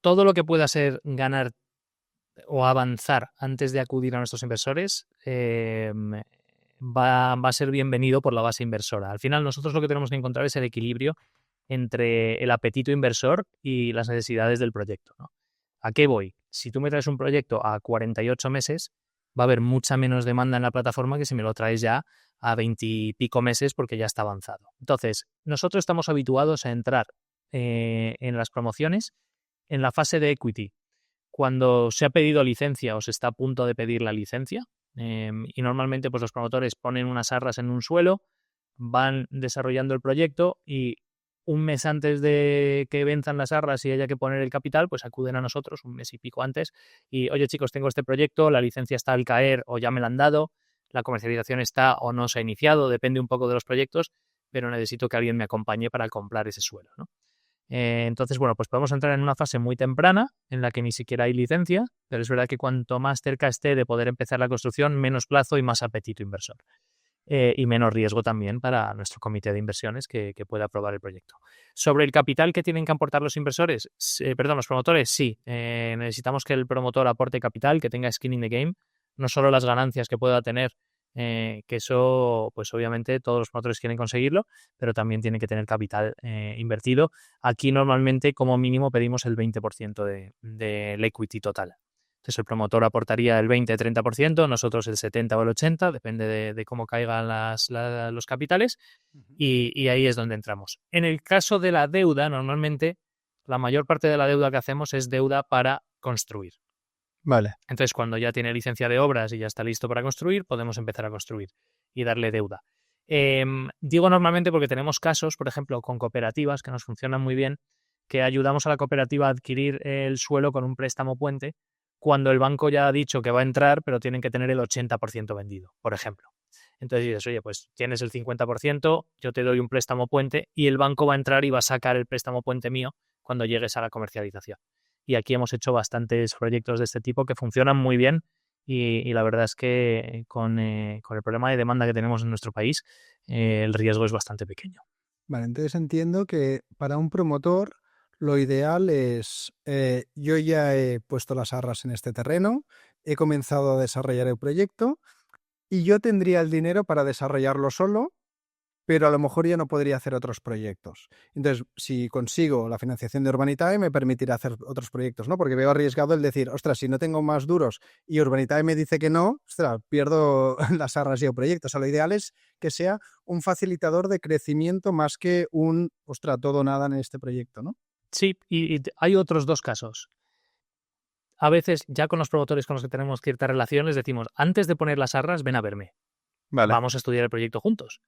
Todo lo que pueda ser ganar o avanzar antes de acudir a nuestros inversores va a ser bienvenido por la base inversora. Al final nosotros lo que tenemos que encontrar es el equilibrio entre el apetito inversor y las necesidades del proyecto, ¿no? ¿A qué voy? Si tú me traes un proyecto a 48 meses, va a haber mucha menos demanda en la plataforma que si me lo traes ya a 20 y pico meses porque ya está avanzado. Entonces, nosotros estamos habituados a entrar en las promociones en la fase de equity, cuando se ha pedido licencia o se está a punto de pedir la licencia, y normalmente pues los promotores ponen unas arras en un suelo, van desarrollando el proyecto y un mes antes de que venzan las arras y haya que poner el capital, pues acuden a nosotros un mes y pico antes y, oye chicos, tengo este proyecto, la licencia está al caer o ya me la han dado, la comercialización está o no se ha iniciado, depende un poco de los proyectos, pero necesito que alguien me acompañe para comprar ese suelo, ¿no? Entonces, bueno, pues podemos entrar en una fase muy temprana en la que ni siquiera hay licencia, pero es verdad que cuanto más cerca esté de poder empezar la construcción, menos plazo y más apetito inversor. Y menos riesgo también para nuestro comité de inversiones que pueda aprobar el proyecto. Sobre el capital que tienen que aportar los inversores, los promotores, sí. Necesitamos que el promotor aporte capital, que tenga skin in the game, no solo las ganancias que pueda tener, que eso, pues obviamente todos los promotores quieren conseguirlo, pero también tiene que tener capital invertido. Aquí normalmente como mínimo pedimos el 20% del equity total. Entonces el promotor aportaría el 20-30%, nosotros el 70 o el 80%, depende de cómo caigan los capitales, y ahí es donde entramos. En el caso de la deuda, normalmente la mayor parte de la deuda que hacemos es deuda para construir. Vale. Entonces cuando ya tiene licencia de obras y ya está listo para construir, podemos empezar a construir y darle deuda. Digo normalmente porque tenemos casos, por ejemplo, con cooperativas que nos funcionan muy bien, que ayudamos a la cooperativa a adquirir el suelo con un préstamo puente, cuando el banco ya ha dicho que va a entrar, pero tienen que tener el 80% vendido, por ejemplo. Entonces dices, oye, pues tienes el 50%, yo te doy un préstamo puente y el banco va a entrar y va a sacar el préstamo puente mío cuando llegues a la comercialización. Y aquí hemos hecho bastantes proyectos de este tipo que funcionan muy bien y la verdad es que con el problema de demanda que tenemos en nuestro país, el riesgo es bastante pequeño. Vale, entonces entiendo que para un promotor lo ideal es, yo ya he puesto las arras en este terreno, he comenzado a desarrollar el proyecto y yo tendría el dinero para desarrollarlo solo, pero a lo mejor ya no podría hacer otros proyectos. Entonces, si consigo la financiación de Urbanitae, me permitirá hacer otros proyectos, ¿no? Porque veo arriesgado el decir, ostras, si no tengo más duros y Urbanitae me dice que no, ostras, pierdo las arras y el proyecto. O sea, lo ideal es que sea un facilitador de crecimiento más que un, ostras, todo o nada en este proyecto, ¿no? Sí, y hay otros dos casos. A veces, ya con los promotores con los que tenemos cierta relación, les decimos, antes de poner las arras, ven a verme. Vale. Vamos a estudiar el proyecto juntos.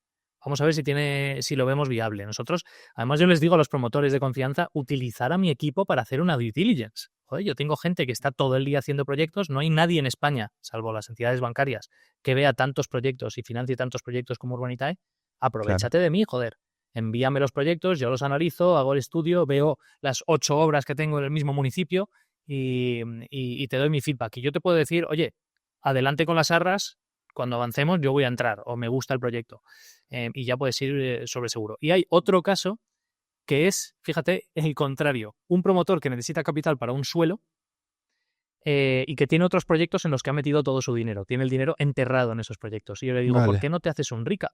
Vamos a ver si lo vemos viable. Nosotros, además yo les digo a los promotores de confianza, utilizar a mi equipo para hacer una due diligence. Joder, yo tengo gente que está todo el día haciendo proyectos, no hay nadie en España, salvo las entidades bancarias, que vea tantos proyectos y financie tantos proyectos como Urbanitae. Aprovechate de mí, joder. Envíame los proyectos, yo los analizo, hago el estudio, veo las 8 obras que tengo en el mismo municipio y te doy mi feedback. Y yo te puedo decir, oye, adelante con las arras, cuando avancemos yo voy a entrar o me gusta el proyecto. Y ya puedes ir sobre seguro. Y hay otro caso que es, fíjate, el contrario. Un promotor que necesita capital para un suelo y que tiene otros proyectos en los que ha metido todo su dinero. Tiene el dinero enterrado en esos proyectos. Y yo le digo, Vale. ¿por qué no te haces un RICA?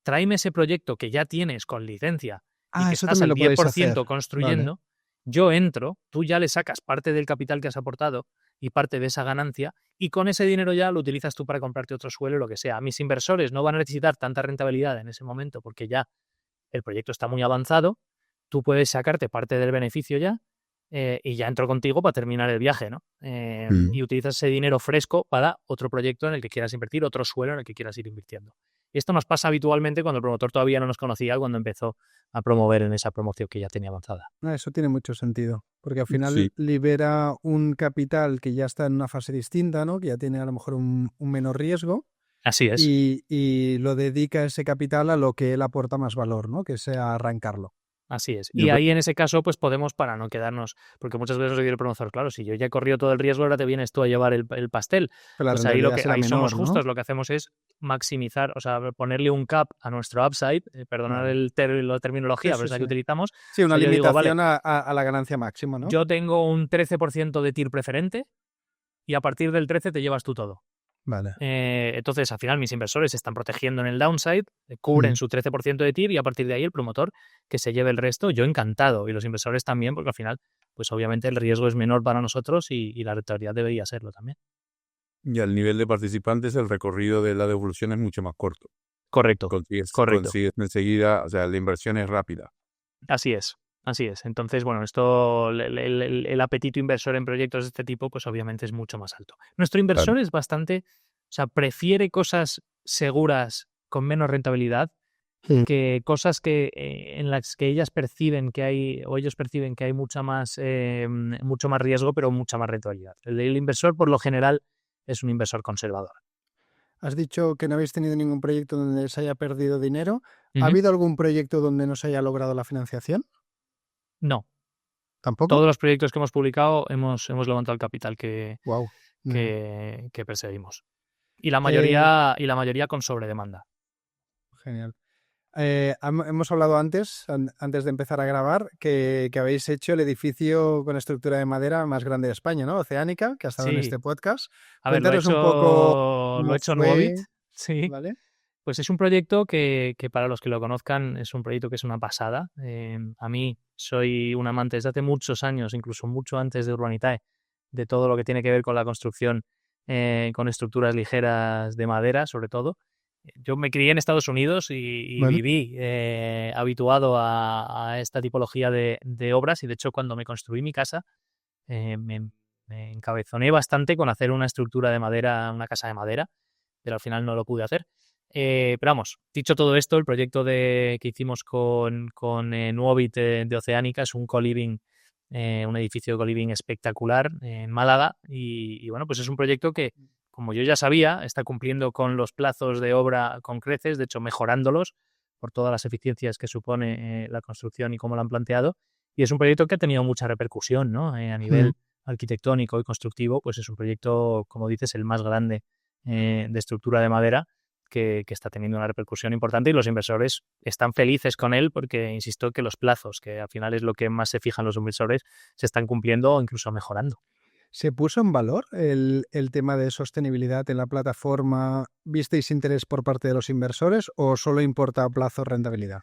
Tráeme ese proyecto que ya tienes con licencia y que eso estás también al lo podéis 10% hacer. construyendo. Vale. Yo entro, tú ya le sacas parte del capital que has aportado y parte de esa ganancia y con ese dinero ya lo utilizas tú para comprarte otro suelo o lo que sea. Mis inversores no van a necesitar tanta rentabilidad en ese momento porque ya el proyecto está muy avanzado, tú puedes sacarte parte del beneficio ya y ya entro contigo para terminar el viaje, ¿no? Y utilizas ese dinero fresco para otro proyecto en el que quieras invertir, otro suelo en el que quieras ir invirtiendo. Y esto nos pasa habitualmente cuando el promotor todavía no nos conocía, cuando empezó a promover en esa promoción que ya tenía avanzada. Eso tiene mucho sentido, porque al final libera un capital que ya está en una fase distinta, ¿no? Que ya tiene a lo mejor un menor riesgo. Así es. Y lo dedica ese capital a lo que él aporta más valor, ¿no? Que sea arrancarlo. Así es. Y ahí en ese caso pues podemos, para no quedarnos, porque muchas veces nos dice el promotor, claro, si yo ya he corrido todo el riesgo, ahora te vienes tú a llevar el pastel. Pero pues ahí menor, somos justos, ¿no? Lo que hacemos es maximizar, o sea, ponerle un cap a nuestro upside, perdonar la terminología, pero es la que utilizamos. Sí, una limitación digo, vale, a la ganancia máxima, ¿no? Yo tengo un 13% de TIR preferente y a partir del 13 te llevas tú todo. Vale. Entonces, al final, mis inversores se están protegiendo en el downside, cubren su 13% de TIR y a partir de ahí el promotor que se lleve el resto, yo encantado. Y los inversores también, porque al final, pues obviamente el riesgo es menor para nosotros y la rentabilidad debería serlo también. Y al nivel de participantes, el recorrido de la devolución es mucho más corto. Correcto. Consigues enseguida, o sea, la inversión es rápida. Así es. Entonces, bueno, esto, el apetito inversor en proyectos de este tipo, pues obviamente es mucho más alto. Nuestro inversor es bastante, o sea, prefiere cosas seguras con menos rentabilidad que cosas que en las que ellas perciben que hay, o ellos perciben que hay mucho más riesgo, pero mucha más rentabilidad. El inversor, por lo general, es un inversor conservador. Has dicho que no habéis tenido ningún proyecto donde se haya perdido dinero. ¿Ha habido algún proyecto donde no se haya logrado la financiación? No. ¿Tampoco? Todos los proyectos que hemos publicado hemos levantado el capital que perseguimos. Y la mayoría con sobredemanda. Genial. Hemos hablado antes de empezar a grabar, que habéis hecho el edificio con estructura de madera más grande de España, ¿no? Oceánica, que ha estado en este podcast. A ver, Cuéntanos un poco lo he hecho fue, Nuovit. Sí. ¿vale? Pues es un proyecto que para los que lo conozcan es un proyecto que es una pasada. A mí soy un amante desde hace muchos años, incluso mucho antes de Urbanitae, de todo lo que tiene que ver con la construcción con estructuras ligeras de madera, sobre todo. Yo me crié en Estados Unidos y Vale. viví habituado a esta tipología de obras, y de hecho cuando me construí mi casa me encabezoné bastante con hacer una estructura de madera, una casa de madera, pero al final no lo pude hacer. Pero vamos, dicho todo esto, el proyecto que hicimos con Nuovit de Oceánica es un co-living, un edificio de co-living espectacular en Málaga, y bueno, pues es un proyecto que, como yo ya sabía, está cumpliendo con los plazos de obra con creces, de hecho mejorándolos por todas las eficiencias que supone la construcción y cómo lo han planteado, y es un proyecto que ha tenido mucha repercusión, ¿no? A nivel arquitectónico y constructivo, pues es un proyecto, como dices, el más grande de estructura de madera, que está teniendo una repercusión importante, y los inversores están felices con él porque, insisto, que los plazos, que al final es lo que más se fijan los inversores, se están cumpliendo o incluso mejorando. ¿Se puso en valor el tema de sostenibilidad en la plataforma? ¿Visteis interés por parte de los inversores o solo importa plazo rentabilidad?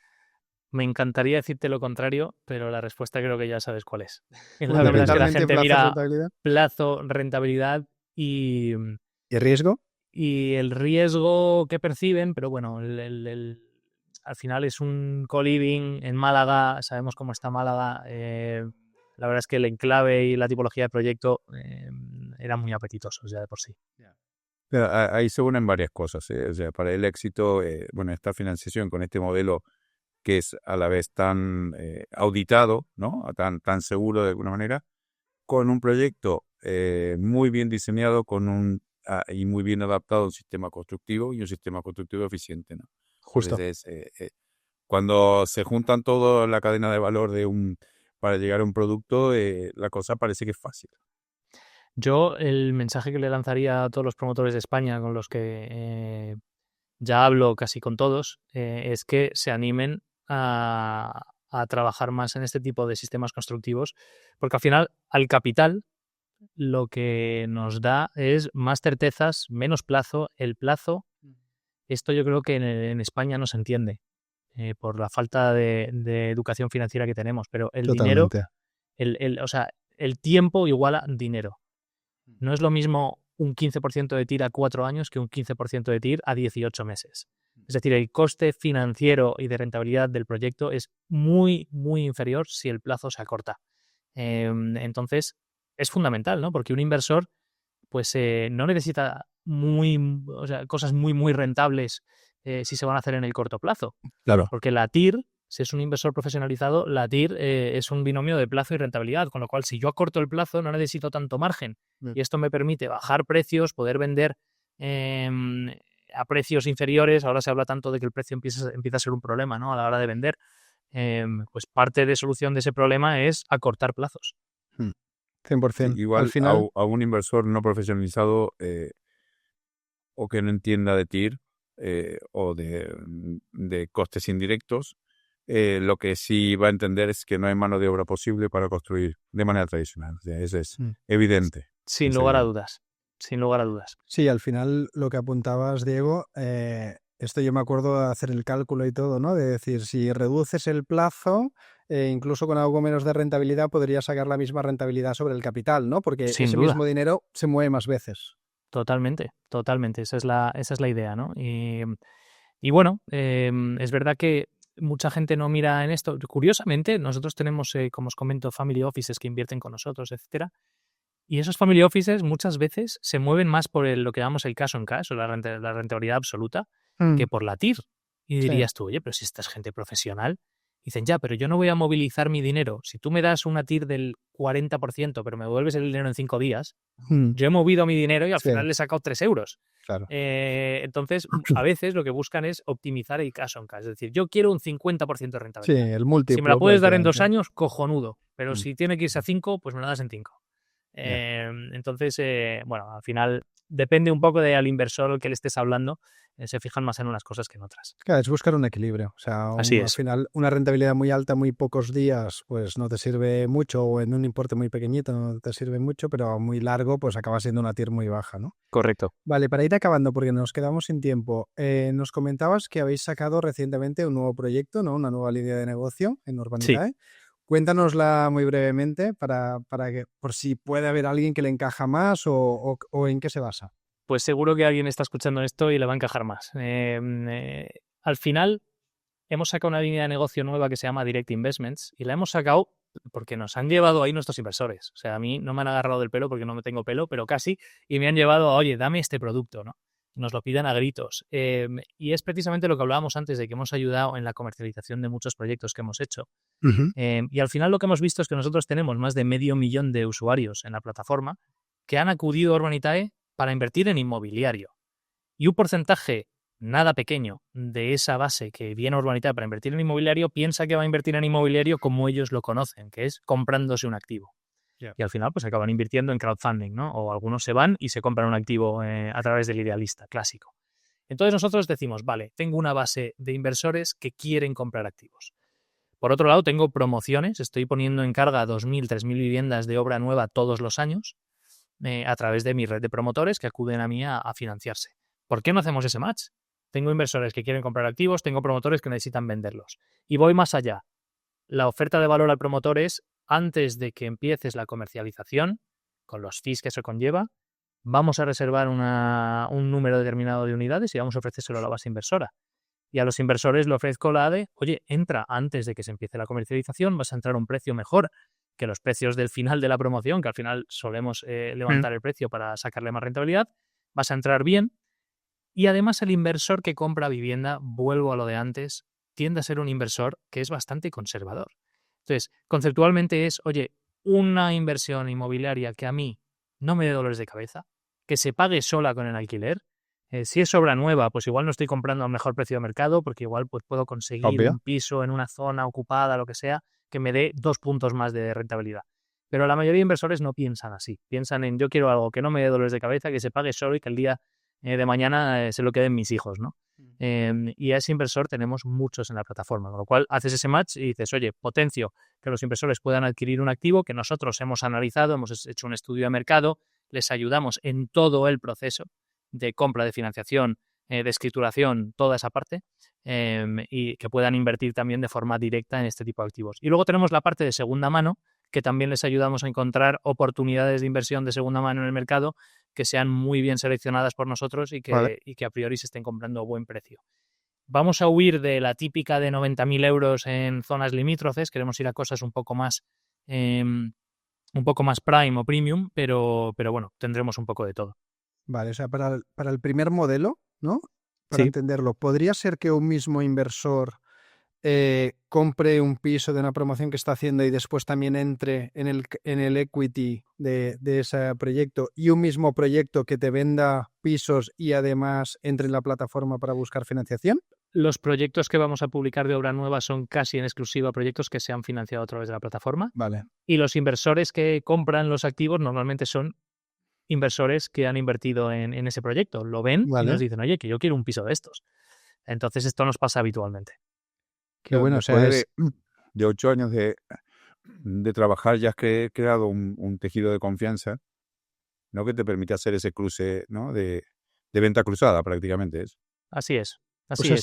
Me encantaría decirte lo contrario, pero la respuesta creo que ya sabes cuál es. La verdad es que la gente mira plazo, rentabilidad y riesgo. Y el riesgo que perciben, pero bueno, al final es un co-living en Málaga, sabemos cómo está Málaga. La verdad es que el enclave y la tipología de proyecto eran muy apetitosos ya de por sí. Ahí se unen varias cosas. O sea, para el éxito, esta financiación con este modelo que es a la vez tan auditado, ¿no? Tan seguro de alguna manera, con un proyecto muy bien diseñado, y muy bien adaptado a un sistema constructivo y un sistema constructivo eficiente, ¿no? Justo. Entonces, cuando se juntan toda la cadena de valor para llegar a un producto, la cosa parece que es fácil. Yo el mensaje que le lanzaría a todos los promotores de España, con los que ya hablo casi con todos, es que se animen a trabajar más en este tipo de sistemas constructivos, porque al final al capital lo que nos da es más certezas, menos plazo. El plazo, esto yo creo que en España no se entiende por la falta de educación financiera que tenemos, pero el Totalmente. dinero, el tiempo iguala dinero. No es lo mismo un 15% de TIR a 4 años que un 15% de TIR a 18 meses. Es decir, el coste financiero y de rentabilidad del proyecto es muy, muy inferior si el plazo se acorta. Entonces, es fundamental, ¿no? Porque un inversor pues no necesita cosas muy, muy rentables si se van a hacer en el corto plazo. Claro. Porque la TIR, si es un inversor profesionalizado, la TIR es un binomio de plazo y rentabilidad, con lo cual si yo acorto el plazo no necesito tanto margen. Y esto me permite bajar precios, poder vender a precios inferiores. Ahora se habla tanto de que el precio empieza a ser un problema, ¿no? A la hora de vender. Pues parte de solución de ese problema es acortar plazos. 100%. Sí, igual al final, a un inversor no profesionalizado o que no entienda de TIR o de costes indirectos, lo que sí va a entender es que no hay mano de obra posible para construir de manera tradicional. O sea, eso es evidente. Sin lugar a dudas. Sin lugar a dudas. Sí, al final lo que apuntabas, Diego, esto yo me acuerdo de hacer el cálculo y todo, ¿no? De decir, si reduces el plazo, incluso con algo menos de rentabilidad, podrías sacar la misma rentabilidad sobre el capital, ¿no? Porque Sin ese duda. mismo dinero se mueve más veces. Totalmente, totalmente. Esa es la idea, ¿no? Y bueno, es verdad que mucha gente no mira en esto. Curiosamente, nosotros tenemos, como os comento, family offices que invierten con nosotros, etcétera. Y esos family offices muchas veces se mueven más por lo que llamamos el cash on cash o la rentabilidad absoluta que por la TIR. Y dirías tú, oye, pero si esta es gente profesional Dicen, ya, pero yo no voy a movilizar mi dinero. Si tú me das una TIR del 40%, pero me devuelves el dinero en 5 días, yo he movido mi dinero y al final le he sacado 3 euros. Claro. Entonces, a veces lo que buscan es optimizar el cash on cash. Es decir, yo quiero un 50% de rentabilidad. Sí, el múltiplo. Si me la puedes dar en 2 años, cojonudo. Pero si tiene que irse a 5, pues me la das en 5. Entonces, bueno, al final depende un poco del inversor al que le estés hablando. Se fijan más en unas cosas que en otras. Claro, es buscar un equilibrio. O sea, al final, una rentabilidad muy alta, muy pocos días, pues no te sirve mucho, o en un importe muy pequeñito no te sirve mucho, pero muy largo, pues acaba siendo una TIR muy baja, ¿no? Correcto. Vale, para ir acabando, porque nos quedamos sin tiempo, nos comentabas que habéis sacado recientemente un nuevo proyecto, ¿no? Una nueva línea de negocio en Urbanitae. Sí. Cuéntanosla muy brevemente para que, por si puede haber alguien que le encaja más o en qué se basa. Pues seguro que alguien está escuchando esto y le va a encajar más. Al final, hemos sacado una línea de negocio nueva que se llama Direct Investments y la hemos sacado porque nos han llevado ahí nuestros inversores. O sea, a mí no me han agarrado del pelo porque no me tengo pelo, pero casi, y me han llevado a, oye, dame este producto, ¿no? Nos lo piden a gritos. Y es precisamente lo que hablábamos antes de que hemos ayudado en la comercialización de muchos proyectos que hemos hecho. Y al final lo que hemos visto es que nosotros tenemos más de 500.000 de usuarios en la plataforma que han acudido a Urbanitae para invertir en inmobiliario. Y un porcentaje nada pequeño de esa base que viene a Urbanitae para invertir en inmobiliario piensa que va a invertir en inmobiliario como ellos lo conocen, que es comprándose un activo. Y al final pues acaban invirtiendo en crowdfunding, ¿no? O algunos se van y se compran un activo a través del idealista clásico. Entonces nosotros decimos, vale, tengo una base de inversores que quieren comprar activos. Por otro lado, tengo promociones, estoy poniendo en carga 2.000, 3.000 viviendas de obra nueva todos los años a través de mi red de promotores que acuden a mí a financiarse. ¿Por qué no hacemos ese match? Tengo inversores que quieren comprar activos, tengo promotores que necesitan venderlos. Y voy más allá. La oferta de valor al promotor es, antes de que empieces la comercialización, con los fees que eso conlleva, vamos a reservar un número determinado de unidades y vamos a ofrecérselo a la base inversora. Y a los inversores le ofrezco la de, oye, entra antes de que se empiece la comercialización, vas a entrar a un precio mejor que los precios del final de la promoción, que al final solemos levantar el precio para sacarle más rentabilidad, vas a entrar bien. Y además el inversor que compra vivienda, vuelvo a lo de antes, tiende a ser un inversor que es bastante conservador. Entonces, conceptualmente es, oye, una inversión inmobiliaria que a mí no me dé dolores de cabeza, que se pague sola con el alquiler. Si es obra nueva, pues igual no estoy comprando al mejor precio de mercado, porque igual pues puedo conseguir un piso en una zona ocupada, lo que sea, que me dé 2 puntos más de rentabilidad. Pero la mayoría de inversores no piensan así. Piensan en, yo quiero algo que no me dé dolores de cabeza, que se pague solo y que el día de mañana se lo queden mis hijos, ¿no? Y a ese inversor tenemos muchos en la plataforma, con lo cual haces ese match y dices, oye, potencio que los inversores puedan adquirir un activo que nosotros hemos analizado, hemos hecho un estudio de mercado, les ayudamos en todo el proceso de compra, de financiación, de escrituración, toda esa parte, y que puedan invertir también de forma directa en este tipo de activos. Y luego tenemos la parte de segunda mano, que también les ayudamos a encontrar oportunidades de inversión de segunda mano en el mercado que sean muy bien seleccionadas por nosotros y que a priori se estén comprando a buen precio. Vamos a huir de la típica de 90.000 euros en zonas limítrofes, queremos ir a cosas un poco más prime o premium, pero bueno, tendremos un poco de todo. Vale, o sea, para el primer modelo, ¿no? Para entenderlo, ¿podría ser que un mismo inversor compre un piso de una promoción que está haciendo y después también entre en el equity de ese proyecto y un mismo proyecto que te venda pisos y además entre en la plataforma para buscar financiación? Los proyectos que vamos a publicar de obra nueva son casi en exclusiva proyectos que se han financiado a través de la plataforma. Vale. Y los inversores que compran los activos normalmente son inversores que han invertido en ese proyecto. Lo ven y nos dicen, oye, que yo quiero un piso de estos. Entonces esto nos pasa habitualmente. Qué bueno, después de 8 años de trabajar ya has creado un tejido de confianza, ¿no? Que te permite hacer ese cruce, ¿no? de venta cruzada prácticamente. Es. Así es.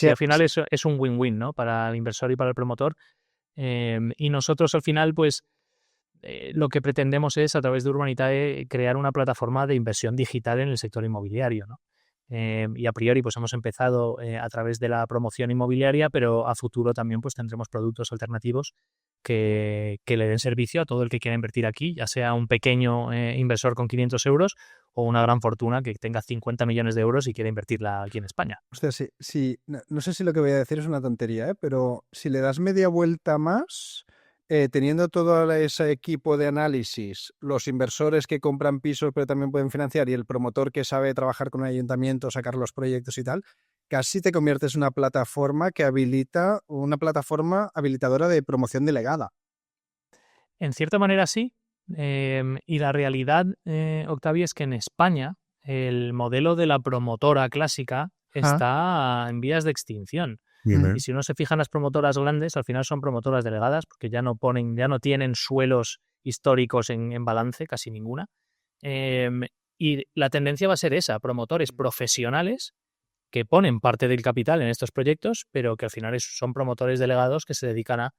Y al final es un win-win, ¿no? Para el inversor y para el promotor. Y nosotros al final, pues, lo que pretendemos es, a través de Urbanitae, crear una plataforma de inversión digital en el sector inmobiliario, ¿no? Y a priori pues hemos empezado a través de la promoción inmobiliaria, pero a futuro también pues tendremos productos alternativos que le den servicio a todo el que quiera invertir aquí, ya sea un pequeño inversor con 500 euros o una gran fortuna que tenga 50 millones de euros y quiera invertirla aquí en España. Hostia, no sé si lo que voy a decir es una tontería, pero si le das media vuelta más, teniendo todo ese equipo de análisis, los inversores que compran pisos pero también pueden financiar y el promotor que sabe trabajar con un ayuntamiento, sacar los proyectos y tal, casi te conviertes en una plataforma habilitadora de promoción delegada. En cierta manera sí, y la realidad, Octavio, es que en España el modelo de la promotora clásica está en vías de extinción. Y si uno se fija en las promotoras grandes, al final son promotoras delegadas porque ya no tienen suelos históricos en balance, casi ninguna. Y la tendencia va a ser esa, promotores profesionales que ponen parte del capital en estos proyectos, pero que al final son promotores delegados que se dedican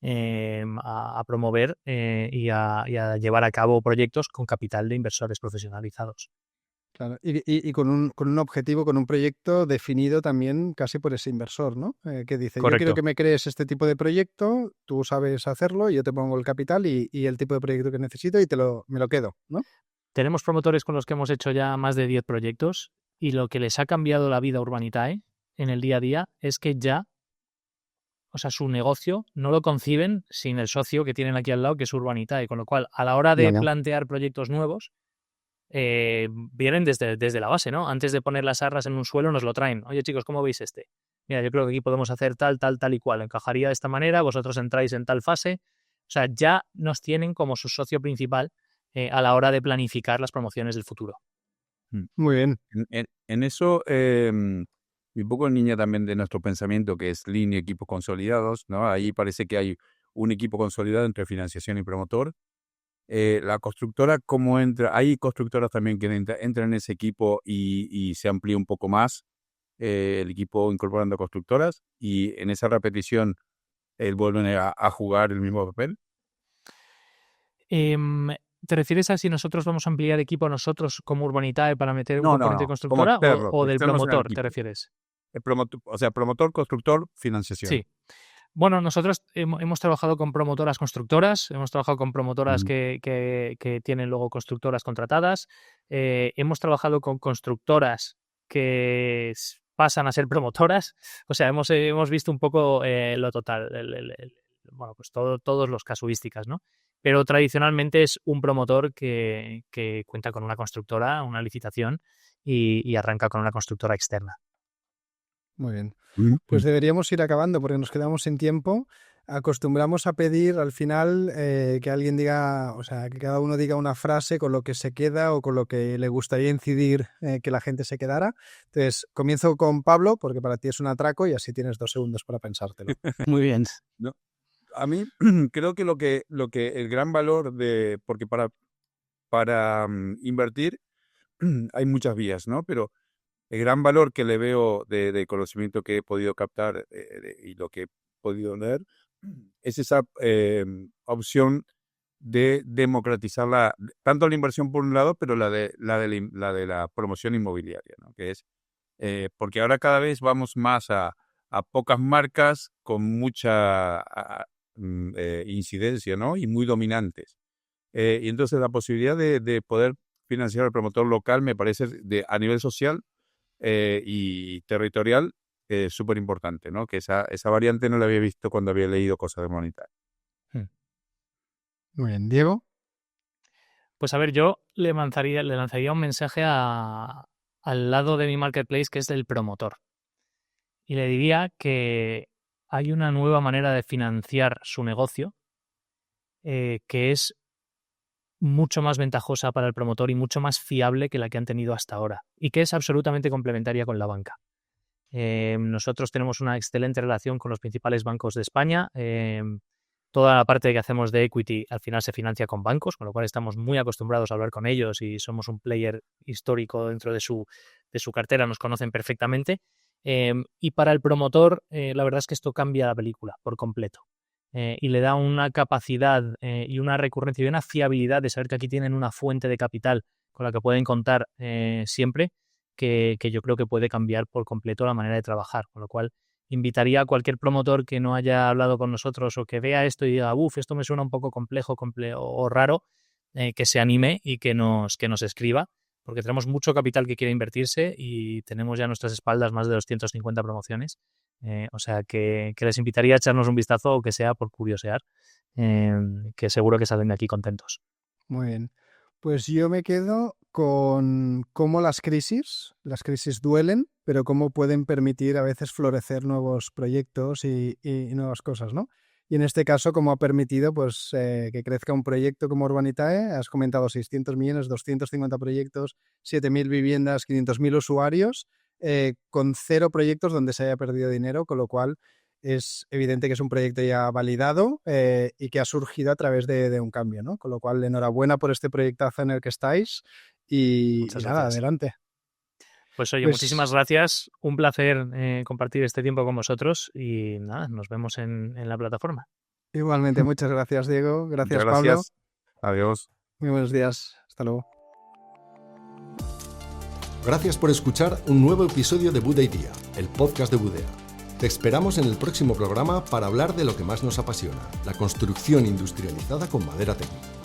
a promover y a llevar a cabo proyectos con capital de inversores profesionalizados. Claro, y con un objetivo, con un proyecto definido también casi por ese inversor, ¿no? Que dice, Correcto. Yo quiero que me crees este tipo de proyecto, tú sabes hacerlo, yo te pongo el capital y el tipo de proyecto que necesito y me lo quedo, ¿no? Tenemos promotores con los que hemos hecho ya más de 10 proyectos y lo que les ha cambiado la vida a Urbanitae en el día a día es que ya, o sea, su negocio no lo conciben sin el socio que tienen aquí al lado, que es Urbanitae, con lo cual a la hora de plantear proyectos nuevos, vienen desde la base, ¿no? Antes de poner las arras en un suelo nos lo traen. Oye, chicos, ¿cómo veis este? Mira, yo creo que aquí podemos hacer tal y cual. Encajaría de esta manera, vosotros entráis en tal fase. O sea, ya nos tienen como su socio principal a la hora de planificar las promociones del futuro. Muy bien. En eso, un poco en línea también de nuestro pensamiento, que es línea equipos consolidados, ¿no? Ahí parece que hay un equipo consolidado entre financiación y promotor. La constructora, ¿cómo entra? Hay constructoras también que entran en ese equipo y se amplía un poco más el equipo incorporando constructoras, y en esa repetición vuelven a jugar el mismo papel. ¿Te refieres a si nosotros vamos a ampliar equipo nosotros como Urbanitae para meter un componente de constructora o del promotor, te refieres? Promotor, constructor, financiación. Sí. Bueno, nosotros hemos trabajado con promotoras constructoras, hemos trabajado con promotoras que tienen luego constructoras contratadas, hemos trabajado con constructoras que pasan a ser promotoras, o sea, hemos visto un poco lo total, bueno, pues todos los casuísticas, ¿no? Pero tradicionalmente es un promotor que cuenta con una constructora, una licitación y arranca con una constructora externa. Muy bien. Pues deberíamos ir acabando porque nos quedamos sin tiempo. Acostumbramos a pedir al final que alguien diga, o sea, que cada uno diga una frase con lo que se queda o con lo que le gustaría incidir que la gente se quedara. Entonces, comienzo con Pablo porque para ti es un atraco y así tienes 2 segundos para pensártelo. Muy bien. No, a mí creo que lo que el gran valor porque para invertir hay muchas vías, ¿no? Pero el gran valor que le veo de conocimiento que he podido captar y lo que he podido leer es esa opción de democratizar tanto la inversión por un lado, pero la de la promoción inmobiliaria, ¿no? Que es porque ahora cada vez vamos más a pocas marcas con mucha incidencia, ¿no? Y muy dominantes. Y entonces la posibilidad de poder financiar al promotor local me parece a nivel social y territorial súper importante, ¿no? Que esa variante no la había visto cuando había leído cosas de Urbanitae. Muy bien. ¿Diego? Pues a ver, yo le lanzaría un mensaje al lado de mi marketplace, que es del promotor. Y le diría que hay una nueva manera de financiar su negocio que es mucho más ventajosa para el promotor y mucho más fiable que la que han tenido hasta ahora y que es absolutamente complementaria con la banca. Nosotros tenemos una excelente relación con los principales bancos de España. Toda la parte que hacemos de equity al final se financia con bancos, con lo cual estamos muy acostumbrados a hablar con ellos y somos un player histórico dentro de su cartera, nos conocen perfectamente. Y para el promotor, la verdad es que esto cambia la película por completo. Y le da una capacidad y una recurrencia y una fiabilidad de saber que aquí tienen una fuente de capital con la que pueden contar siempre, que yo creo que puede cambiar por completo la manera de trabajar. Con lo cual, invitaría a cualquier promotor que no haya hablado con nosotros o que vea esto y diga, esto me suena un poco complejo o raro, que se anime y que nos escriba, porque tenemos mucho capital que quiere invertirse y tenemos ya a nuestras espaldas más de 250 promociones. O sea que les invitaría a echarnos un vistazo, o que sea por curiosear, que seguro que salen de aquí contentos. Muy bien. Pues yo me quedo con cómo las crisis duelen, pero cómo pueden permitir a veces florecer nuevos proyectos y nuevas cosas, ¿no? Y en este caso, cómo ha permitido pues, que crezca un proyecto como Urbanitae. Has comentado 600 millones, 250 proyectos, 7.000 viviendas, 500.000 usuarios, con 0 proyectos donde se haya perdido dinero, con lo cual es evidente que es un proyecto ya validado y que ha surgido a través de un cambio, ¿no? Con lo cual, enhorabuena por este proyectazo en el que estáis y nada, adelante. Pues oye, muchísimas gracias. Un placer compartir este tiempo con vosotros y nada, nos vemos en la plataforma. Igualmente, muchas gracias, Diego. Gracias, Pablo. Adiós. Muy buenos días. Hasta luego. Gracias por escuchar un nuevo episodio de Buda Idea, el podcast de Budea. Te esperamos en el próximo programa para hablar de lo que más nos apasiona, la construcción industrializada con madera técnica.